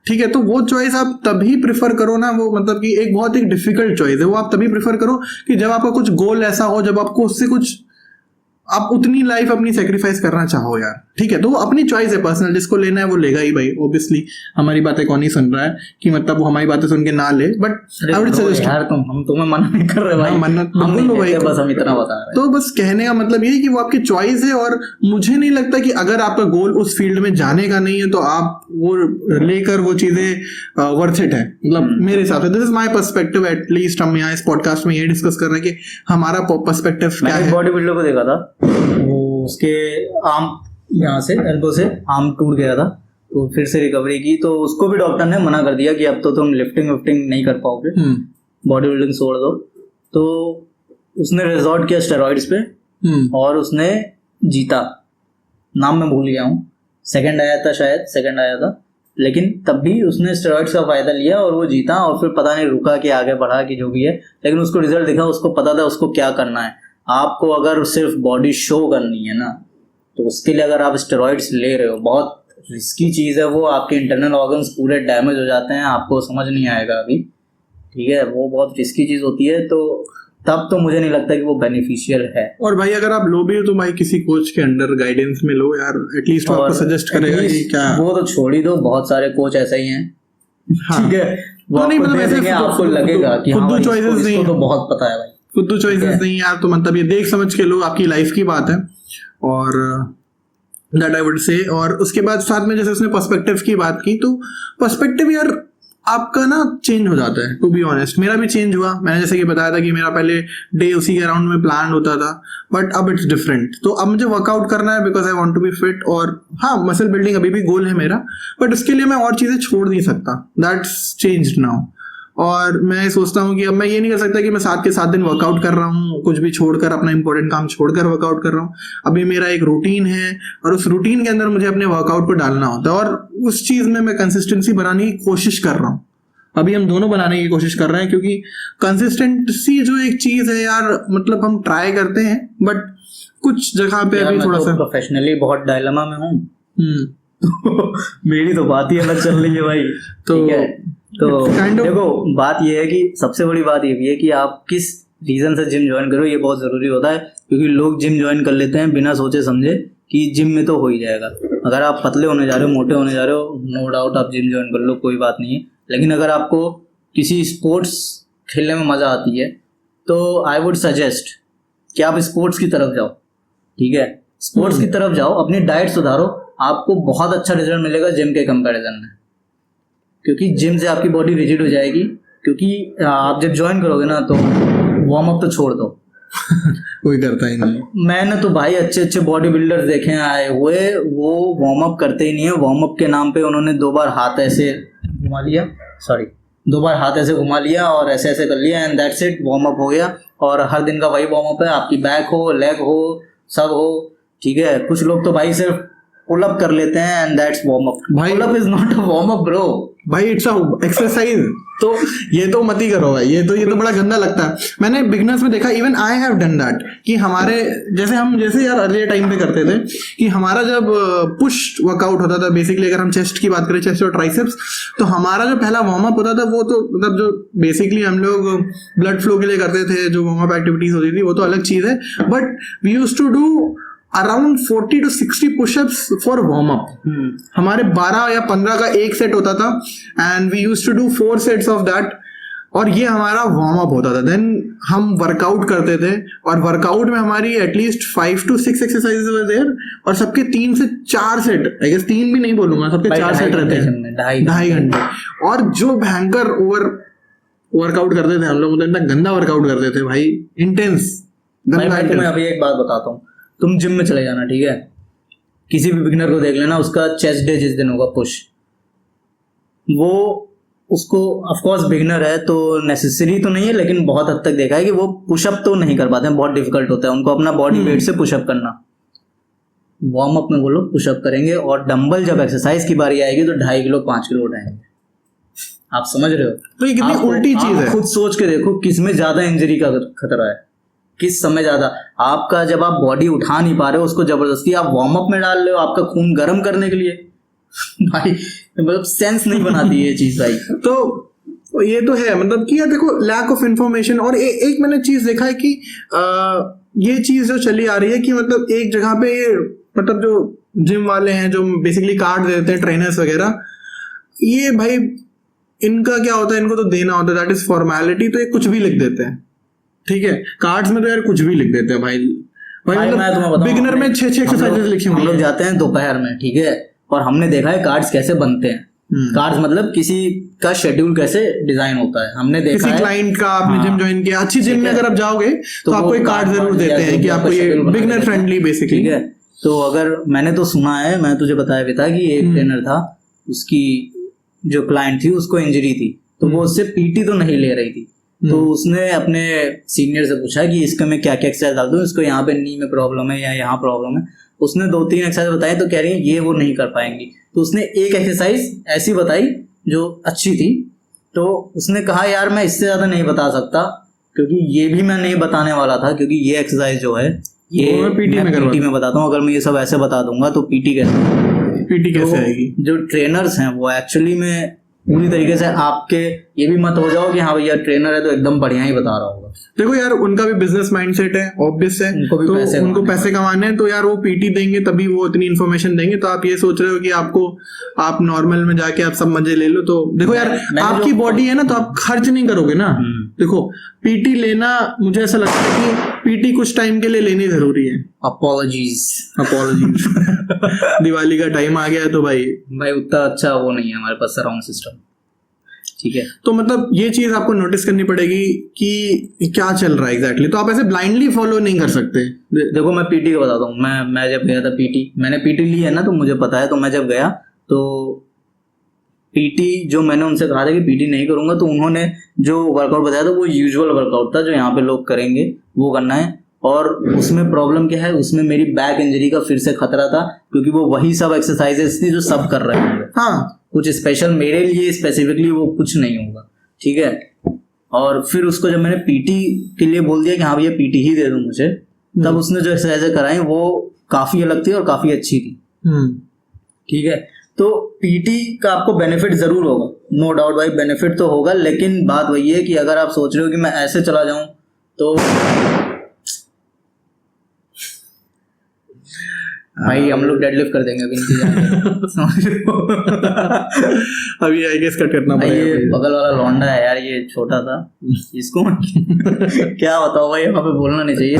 ठीक है, तो वो चॉइस आप तभी प्रेफर करो ना, वो मतलब कि एक बहुत एक डिफिकल्ट चॉइस है, वो आप तभी प्रेफर करो कि जब आपका कुछ गोल ऐसा हो, जब आपको उससे कुछ आप उतनी लाइफ अपनी सेक्रीफाइस करना चाहो यार, ठीक है, तो वो अपनी चॉइस है पर्सनल, जिसको लेना है वो लेगा ही भाई। ऑब्वियसली हमारी बातें कौन ही सुन रहा है कि मतलब वो हमारी बातें सुन के ना ले, बट आई वुड सजेस्ट यार हम तुम्हें मना नहीं कर रहे भाई, मन्नत बिल्कुल लो भाई, बस हम इतना बता रहे हैं। तो बस कहने का मतलब ये है कि वो आपकी चॉइस है, और मुझे नहीं लगता कि अगर आपका गोल उस फील्ड में जाने का नहीं है तो आप वो लेकर वो चीजें वर्थ इट है, मतलब मेरे हिसाब से। This is my perspective, at least हम यहाँ इस पॉडकास्ट में ये डिस्कस कर रहे हैं कि हमारा पर्सपेक्टिव क्या है। बॉडी बिल्डर को देखा था, वो उसके आर्म यहाँ से एल्बो से आर्म टूट गया था, तो फिर से रिकवरी की, तो उसको भी डॉक्टर ने मना कर दिया कि अब तो तुम लिफ्टिंग विफ्टिंग नहीं कर पाओगे, बॉडी बिल्डिंग छोड़ दो। तो उसने रिजॉर्ट किया स्टेरॉइड्स पे, और उसने जीता, नाम मैं भूल गया हूँ, सेकंड आया था शायद, सेकंड आया था, लेकिन तब भी उसने स्टेरॉइड्स का फायदा लिया और वो जीता। और फिर पता नहीं रुका कि आगे बढ़ा कि जो भी है, लेकिन उसको रिजल्ट दिखा, उसको पता था उसको क्या करना है। आपको अगर सिर्फ बॉडी शो करनी है ना, तो उसके लिए अगर आप स्टेरॉइड्स ले रहे हो, बहुत रिस्की चीज़ है वो, आपके इंटरनल ऑर्गन्स पूरे डैमेज हो जाते हैं, आपको समझ नहीं आएगा अभी, ठीक है, वो बहुत रिस्की चीज़ होती है। तो तब तो मुझे नहीं लगता कि वो बेनिफिशियल है। और भाई अगर आप लो भी हो तो भाई किसी कोच के अंडर गाइडेंस में लो यार, एटलीस्ट वो आपको सजेस्ट करेगा कि क्या, वो तो छोड़ ही दो, बहुत सारे कोच ऐसे ही हैं, ठीक है, वो तो नहीं आपको मतलब दे देंगे, आपको लगेगा कि हाँ भाई, इसको तो बहुत पता है भाई, खुद तो चॉइसेस नहीं यार, तो मतलब ये देख समझ के लो, आपकी लाइफ की बात है, और दैट आई वुड से। और उसके बाद साथ में जैसे उसने पर्सपेक्टिव की बात की, तो पर्सपेक्टिव यार आपका ना चेंज हो जाता है, टू बी ऑनेस्ट। मेरा भी चेंज हुआ, मैंने जैसे कि बताया था कि मेरा पहले डे उसी के अराउंड में प्लान होता था, बट अब इट्स डिफरेंट। तो अब मुझे वर्कआउट करना है because I want to be fit, और हाँ मसल बिल्डिंग अभी भी गोल है मेरा, बट उसके लिए मैं और चीज़ें छोड़ नहीं सकता, दैट्स चेंज्ड नाउ। और मैं सोचता हूँ कि अब मैं ये नहीं कर सकता कि मैं 7 के 7 दिन वर्कआउट कर रहा हूँ, कुछ भी छोड़कर, अपना इंपॉर्टेंट काम छोड़कर वर्कआउट कर रहा हूँ। अभी मेरा एक रूटीन है, और उस रूटीन के अंदर मुझे अपने वर्कआउट को डालना होता है, और उस चीज़ में मैं कंसिस्टेंसी बनाने की कोशिश कर रहा हूँ। अभी हम दोनों बनाने की कोशिश कर रहे हैं, क्योंकि कंसिस्टेंसी जो एक चीज़ है यार, मतलब हम ट्राई करते हैं, बट कुछ जगह पे अभी थोड़ा सा प्रोफेशनली बहुत डायलेमा में हूँ। मेरी तो बात ही अलग चल रही है भाई, ठीक है। तो देखो बात ये है कि सबसे बड़ी बात ये भी है कि आप किस रीजन से जिम ज्वाइन करो, ये बहुत जरूरी होता है, क्योंकि लोग जिम ज्वाइन कर लेते हैं बिना सोचे समझे कि जिम में तो हो ही जाएगा। अगर आप पतले होने जा रहे हो, मोटे होने जा रहे हो, नो डाउट आप जिम ज्वाइन कर लो, कोई बात नहीं है। लेकिन अगर आपको किसी स्पोर्ट्स खेलने में मजा आती है तो आई वुड सजेस्ट कि आप स्पोर्ट्स की तरफ जाओ, ठीक है, स्पोर्ट्स की तरफ जाओ, अपनी डाइट सुधारो, आपको बहुत अच्छा रिजल्ट मिलेगा जिम के कंपैरिजन में, क्योंकि जिम से आपकी बॉडी रिजिड हो जाएगी। क्योंकि आप जब ज्वाइन करोगे ना तो वार्म अप तो छोड़ दो कोई करता ही नहीं। मैंने तो भाई अच्छे अच्छे बॉडी बिल्डर्स देखे हैं आए हुए, वो वार्म अप करते ही नहीं है। वार्म अप के नाम पे उन्होंने 2 बार हाथ ऐसे घुमा लिया, 2 बार हाथ ऐसे घुमा लिया और ऐसे ऐसे कर लिया, and that's it, warm up हो गया। और हर दिन का वही वार्म अप है, आपकी बैक हो, लेग हो, सब हो, ठीक है। कुछ लोग तो भाई सिर्फ पुल अप कर लेते हैं and that's warm up. Pull up is not a warm up bro, भाई इट्स अ एक्सरसाइज। तो ये तो मत ही करो भाई, ये तो बड़ा गंदा लगता है। मैंने बिगनर्स में देखा, even I have done that, कि हमारे जैसे यार अर्ली टाइम पे करते थे कि हमारा जब पुश वर्कआउट होता था, बेसिकली अगर हम चेस्ट की बात करें, चेस्ट और ट्राइसेप्स, तो हमारा जो पहला वार्म अप होता था वो तो मतलब जो बेसिकली हम लोग ब्लड फ्लो के लिए करते थे, जो वार्म अप एक्टिविटीज होती थी वो तो अलग चीज है, but we used to do around 40 to 60 pushups for warm up. हमारे 12 या 15 का एक सेट होता था, and we used to do 4 sets of that, और ये हमारा वार्म अप होता था। देन हम वर्कआउट करते थे, और वर्कआउट में हमारी at least 5 to 6 exercises were there, और सबके 3 से 4 सेट, आई गेस 3 भी नहीं बोलूंगा, सबके 4 सेट रहते हैं, 2.5 घंटे। और जो भयंकर ओवर वर्कआउट करते थे हम लोग, मतलब इतना गंदा वर्कआउट करते थे भाई, इंटेंस। मैं तुम्हें अभी एक बात बताता हूँ, तुम जिम में चले जाना, ठीक है, किसी भी बिगिनर को देख लेना, उसका चेस्ट डे जिस दिन होगा पुश, वो उसको ऑफ कोर्स बिगिनर है तो नेसेसरी तो नहीं है, लेकिन बहुत हद तक देखा है कि वो पुशअप तो नहीं कर पाते हैं, बहुत डिफिकल्ट होता है उनको अपना बॉडी वेट से पुशअप करना। वार्म अप में वो लोग पुशअप करेंगे और डंबल जब एक्सरसाइज की बारी आएगी तो 2.5 किलो 5 किलो उठाएंगे। आप समझ रहे हो? तो ये कितनी उल्टी चीज है। खुद सोच के देखो किस में ज्यादा इंजरी का खतरा है, किस समय ज्यादा। आपका जब आप बॉडी उठा नहीं पा रहे हो उसको जबरदस्ती आप वार्म अप में डाल रहे हो आपका खून गर्म करने के लिए। भाई मतलब सेंस नहीं बनाती ये चीज भाई। तो ये तो है मतलब कि यार देखो लैक ऑफ इंफॉर्मेशन। और एक मैंने चीज देखा है कि ये चीज जो चली आ रही है कि मतलब एक जगह पे मतलब जो जिम वाले हैं जो बेसिकली कार्ड देते हैं ट्रेनर्स वगैरह, ये भाई इनका क्या होता है, इनको तो देना होता है, दैट इज फॉर्मेलिटी, तो ये कुछ भी लिख देते हैं। ठीक है, कार्ड्स में तो यार कुछ भी लिख देते हैं भाई मतलब बिगिनर में 6 एक्सरसाइजेस लिखी हुई। हम लोग जाते हैं दोपहर में, ठीक है, और हमने देखा है कार्ड्स कैसे बनते हैं। कार्ड्स मतलब किसी का शेड्यूल कैसे डिजाइन होता है, हमने देखा किसी क्लाइंट का आपने जिम ज्वाइन किया, अच्छी जिम में अगर आप जाओगे तो आपको एक कार्ड जरूर देते हैं कि आपको ये बिगिनर फ्रेंडली बेसिकली। ठीक है, तो अगर मैंने तो सुना है, मैं तुझे बताया भी था कि एक ट्रेनर था, उसकी जो क्लाइंट थी उसको इंजरी थी, तो वो उससे पीटी तो नहीं ले रही थी, तो उसने अपने सीनियर से पूछा कि इसका मैं क्या क्या एक्सरसाइज डाल दूं, इसको यहाँ पे नी में प्रॉब्लम है या यहाँ प्रॉब्लम है। उसने 2-3 एक्सरसाइज बताई तो कह रही है ये वो नहीं कर पाएंगी, तो उसने एक एक्सरसाइज ऐसी बताई जो अच्छी थी, तो उसने कहा यार मैं इससे ज्यादा नहीं बता सकता क्योंकि ये भी मैं नहीं बताने वाला था, क्योंकि ये एक्सरसाइज जो है ये मैं पीटी में बताता हूँ, अगर मैं ये सब ऐसे बता दूंगा तो पीटी कैसे आएगी। जो ट्रेनर्स हैं वो एक्चुअली में पूरी तरीके से आपके ये भी मत हो जाओ कि हाँ भैया ट्रेनर है तो एकदम बढ़िया ही बता रहा होगा। देखो यार उनका भी बिजनेस माइंडसेट है, ऑब्वियस है, उनको पैसे कमाने हैं, तो यार वो पीटी देंगे तभी वो इतनी इन्फॉर्मेशन देंगे। तो आप ये सोच रहे हो कि आप नॉर्मल में जाके आप सब मजे ले लो, तो देखो यार आपकी बॉडी है ना, तो आप खर्च नहीं करोगे ना। देखो पीटी लेना मुझे ऐसा लगता है कि पीटी कुछ टाइम के लिए लेनी जरूरी है। अपॉलॉजीज दिवाली का टाइम आ गया है तो भाई उतना अच्छा वो नहीं है हमारे पास सराउंड सिस्टम। ठीक है, तो मतलब ये चीज आपको नोटिस करनी पड़ेगी कि क्या चल रहा है एग्जैक्टली। तो आप ऐसे ब्लाइंडली फॉलो नहीं कर सकते। देखो मैं पीटी का बताता हूँ, मैं जब गया था मैंने पीटी ली है ना, तो मुझे पता है। तो मैं जब गया तो पीटी जो मैंने उनसे कहा था कि पीटी नहीं करूंगा, तो उन्होंने जो वर्कआउट बताया था वो यूजुअल वर्कआउट था जो यहाँ पे लोग करेंगे वो करना है। और उसमें प्रॉब्लम क्या है, उसमें मेरी बैक इंजरी का फिर से खतरा था, क्योंकि वो वही सब एक्सरसाइजेस थी जो सब कर रहे होंगे। हाँ, कुछ स्पेशल मेरे लिए स्पेसिफिकली वो कुछ नहीं होगा। ठीक है, और फिर उसको जब मैंने पीटी के लिए बोल दिया कि हाँ भैया पीटी ही दे दो मुझे, तब उसने जो एक्सरसाइजें कराई वो काफी अलग थी और काफी अच्छी थी। ठीक है, तो पीटी का आपको बेनिफिट जरूर होगा, नो डाउट भाई, बेनिफिट तो होगा, लेकिन बात वही है कि अगर आप सोच रहे हो कि मैं ऐसे चला जाऊं तो भाई हम लोग डेडलिफ्ट कर देंगे अभी आई गेस कट करना पड़ेगा। ये बगल वाला लौंडा है यार, ये छोटा था, इसको क्या बताओ भाई, यहाँ पे बोलना नहीं चाहिए,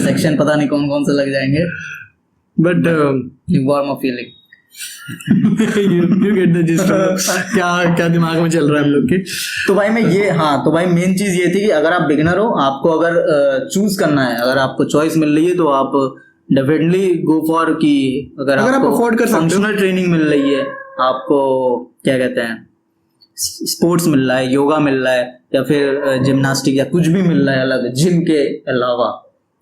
सेक्शन पता नहीं कौन कौन से लग जाएंगे, but warm up feeling you get the gist of क्या दिमाग में चल रहा है हम लोग के। तो भाई मेन चीज ये थी कि अगर आप बिगिनर हो, आपको अगर चूज करना है, अगर आपको चॉइस मिल रही है तो आप डेफिनेटली गो फॉर कि अगर आप अफोर्ड कर सकते हो, फंक्शनल ट्रेनिंग मिल रही है, आपको क्या कहते हैं स्पोर्ट्स मिल रहा है, योगा मिल रहा है, या फिर जिम्नास्टिक या कुछ भी मिल रहा है अलग जिम के अलावा,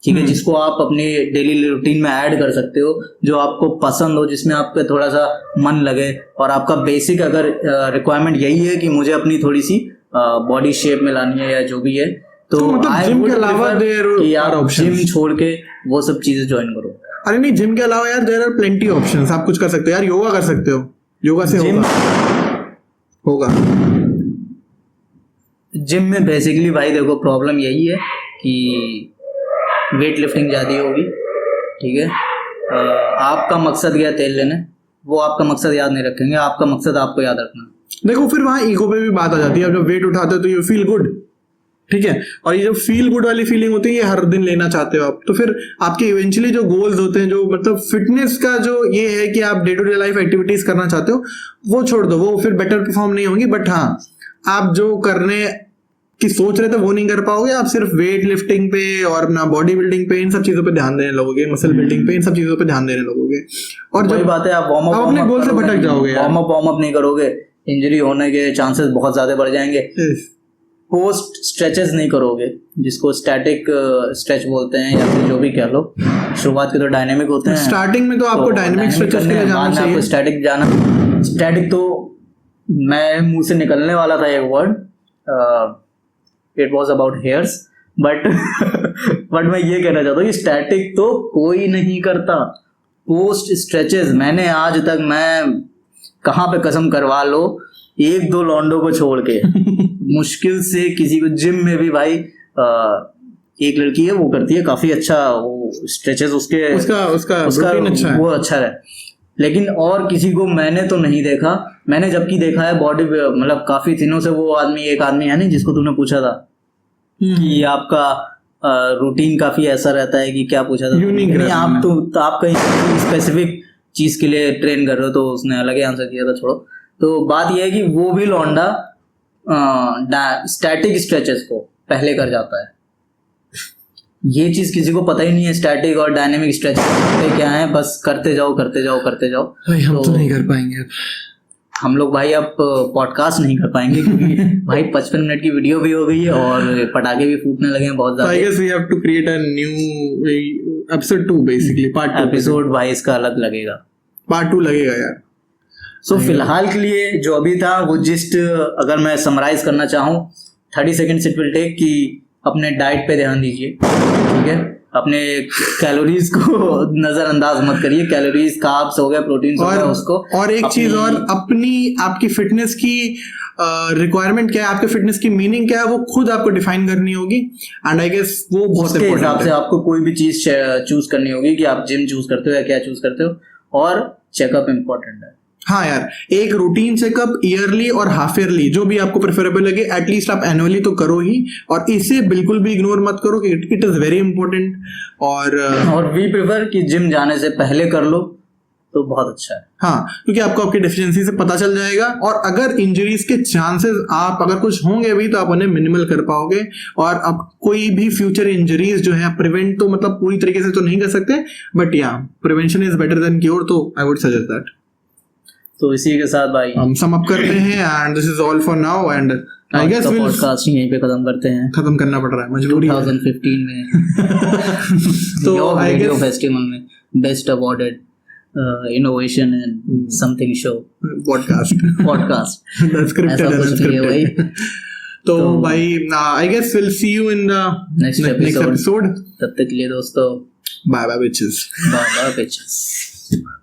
ठीक है, जिसको आप अपनी डेली रूटीन में ऐड कर सकते हो, जो आपको पसंद हो, जिसमें आपका थोड़ा सा मन लगे, और आपका बेसिक अगर रिक्वायरमेंट यही है कि मुझे अपनी थोड़ी सी बॉडी शेप में लानी है या जो भी है, तो जिम के अलावा कि आप जिम छोड़ के वो सब चीजें ज्वाइन करो। अरे नहीं, जिम के अलावा यार देयर आर प्लेंटी ऑप्शंस, आप कुछ कर सकते हो यार, योगा कर सकते हो, योगा से होगा। जिम में बेसिकली भाई देखो प्रॉब्लम यही है कि वेट लिफ्टिंग ज़्यादा होगी। ठीक है, आपका मकसद गया तेल लेने, वो आपका मकसद याद नहीं रखेंगे, आपका मकसद आपको याद रखना। देखो फिर वहाँ ईगो पे भी बात आ जाती है। जब वेट उठाते हो तो यू फील गुड, ठीक है, और ये जो फील गुड वाली फीलिंग होती है ये हर दिन लेना चाहते हो आप, तो फिर आपके इवेंचुअली जो गोल्स होते हैं, जो मतलब फिटनेस का जो ये है कि आप day to day life activities करना चाहते हो, वो छोड़ दो, वो फिर बेटर परफॉर्म नहीं होंगी। बट हाँ, आप जो करने की सोच रहे थे वो नहीं कर पाओगे, आप सिर्फ वेट लिफ्टिंग पे और अपना बॉडी बिल्डिंग पे, इन सब चीजों पे ध्यान देने लगोगे, मसल बिल्डिंग पे, इन सब चीजों पे ध्यान देने लगोगे, और वही बात है, आप वार्म अप अपने गोल से भटक जाओगे। वार्म अप नहीं करोगे, इंजरी होने के चांसेस बहुत ज्यादा बढ़ जाएंगे। पोस्ट स्ट्रेचेस नहीं करोगे, जिसको स्टैटिक स्ट्रेच बोलते हैं या फिर जो भी कह लो, शुरुआत के तो डायनेमिक होते हैं, स्टार्टिंग में तो आपको डायनेमिक स्ट्रेचेस के लिए जाना चाहिए, आपको स्टैटिक जाना। स्टैटिक तो मैं मुंह से निकलने वाला था एक word, it was about hairs, but मैं ये कहना चाहता हूँ कि स्टैटिक तो कोई नहीं करता। पोस्ट स्ट्रेचेस मैंने आज तक, मैं कहाँ पे कसम करवा लो, 1-2 लॉन्डो को छोड़ के मुश्किल से किसी को, जिम में भी भाई एक लड़की है वो करती है काफी अच्छा, वो स्ट्रेचेस उसके उसका रूटीन अच्छा है, वो अच्छा है, लेकिन और किसी को मैंने तो नहीं देखा। मैंने जबकि देखा है बॉडी, मतलब काफी दिनों से वो आदमी, एक आदमी है नहीं जिसको तूने पूछा था कि आपका रूटीन काफी ऐसा रहता है कि, क्या पूछा था नहीं, आप तो आप कहीं स्पेसिफिक चीज के लिए ट्रेन कर रहे हो, तो उसने अलग ही आंसर किया था, छोड़ो। तो बात यह है कि वो भी लौंडा स्टैटिक स्ट्रेचेस को पहले कर जाता है। ये चीज किसी को पता ही नहीं है, स्टैटिक और डायनेमिक स्ट्रेचेस क्या है, बस करते जाओ करते जाओ करते जाओ। भाई हम तो नहीं कर पाएंगे, हम लोग भाई अब पॉडकास्ट नहीं कर पाएंगे क्योंकि भाई 55 मिनट की वीडियो भी हो गई है और पटाखे भी फूटने लगे हैं बहुत ज्यादा। I guess we have to create a new episode 2 basically, part 2 episode भाई इसका अलग लगेगा, part 2 लगेगा यार। सो फिलहाल के लिए जो अभी था वो जस्ट, अगर मैं समराइज करना चाहूँ 30 सेकेंड्स इट विल टेक, कि अपने डाइट पे ध्यान दीजिए, ठीक है, अपने कैलोरीज को नजरअंदाज मत करिए, कैलोरीज कार्ब्स हो गया, प्रोटीन हो गया, उसको। और एक चीज और, आपकी फिटनेस की रिक्वायरमेंट क्या है, आपके फिटनेस की मीनिंग क्या है, वो खुद आपको डिफाइन करनी होगी, एंड आई गेस वो बहुत उसके हिसाब से आपको कोई भी चीज चूज करनी होगी, कि आप जिम चूज करते हो या क्या चूज करते हो, और चेकअप इम्पोर्टेंट है। हाँ यार, एक रूटीन चेकअप ईयरली और हाफ ईयरली, जो भी आपको प्रेफरेबल लगे, एटलीस्ट आप एनुअली तो करो ही, और इसे बिल्कुल भी इग्नोर मत करो कि इट इज वेरी इंपॉर्टेंट। और वी प्रेफर कि जिम जाने से पहले कर लो तो बहुत अच्छा है। हाँ, क्योंकि आपको आपकी डेफिशिएंसी से पता चल जाएगा, और अगर इंजरीज के चांसेस आप अगर कुछ होंगे भी तो आप उन्हें मिनिमल कर पाओगे, और अब कोई भी फ्यूचर इंजरीज जो है प्रिवेंट तो मतलब पूरी तरीके से तो नहीं कर सकते, बट या prevention is better than cure, तो आई वुड सजेस्ट दैट। तो इसी के साथ भाई हम सम अप करते हैं, and this is all for now, and I guess will podcast यहीं पे खत्म करते हैं, खत्म करना पड़ रहा है, मजबूरी 2015 में तो आई गेस फेस्टिवल में best awarded innovation and something show podcast scripted. तो भाई I guess will see you in the next episode. तब तक के लिए दोस्तों, bye bye bitches. Bye bye bitches.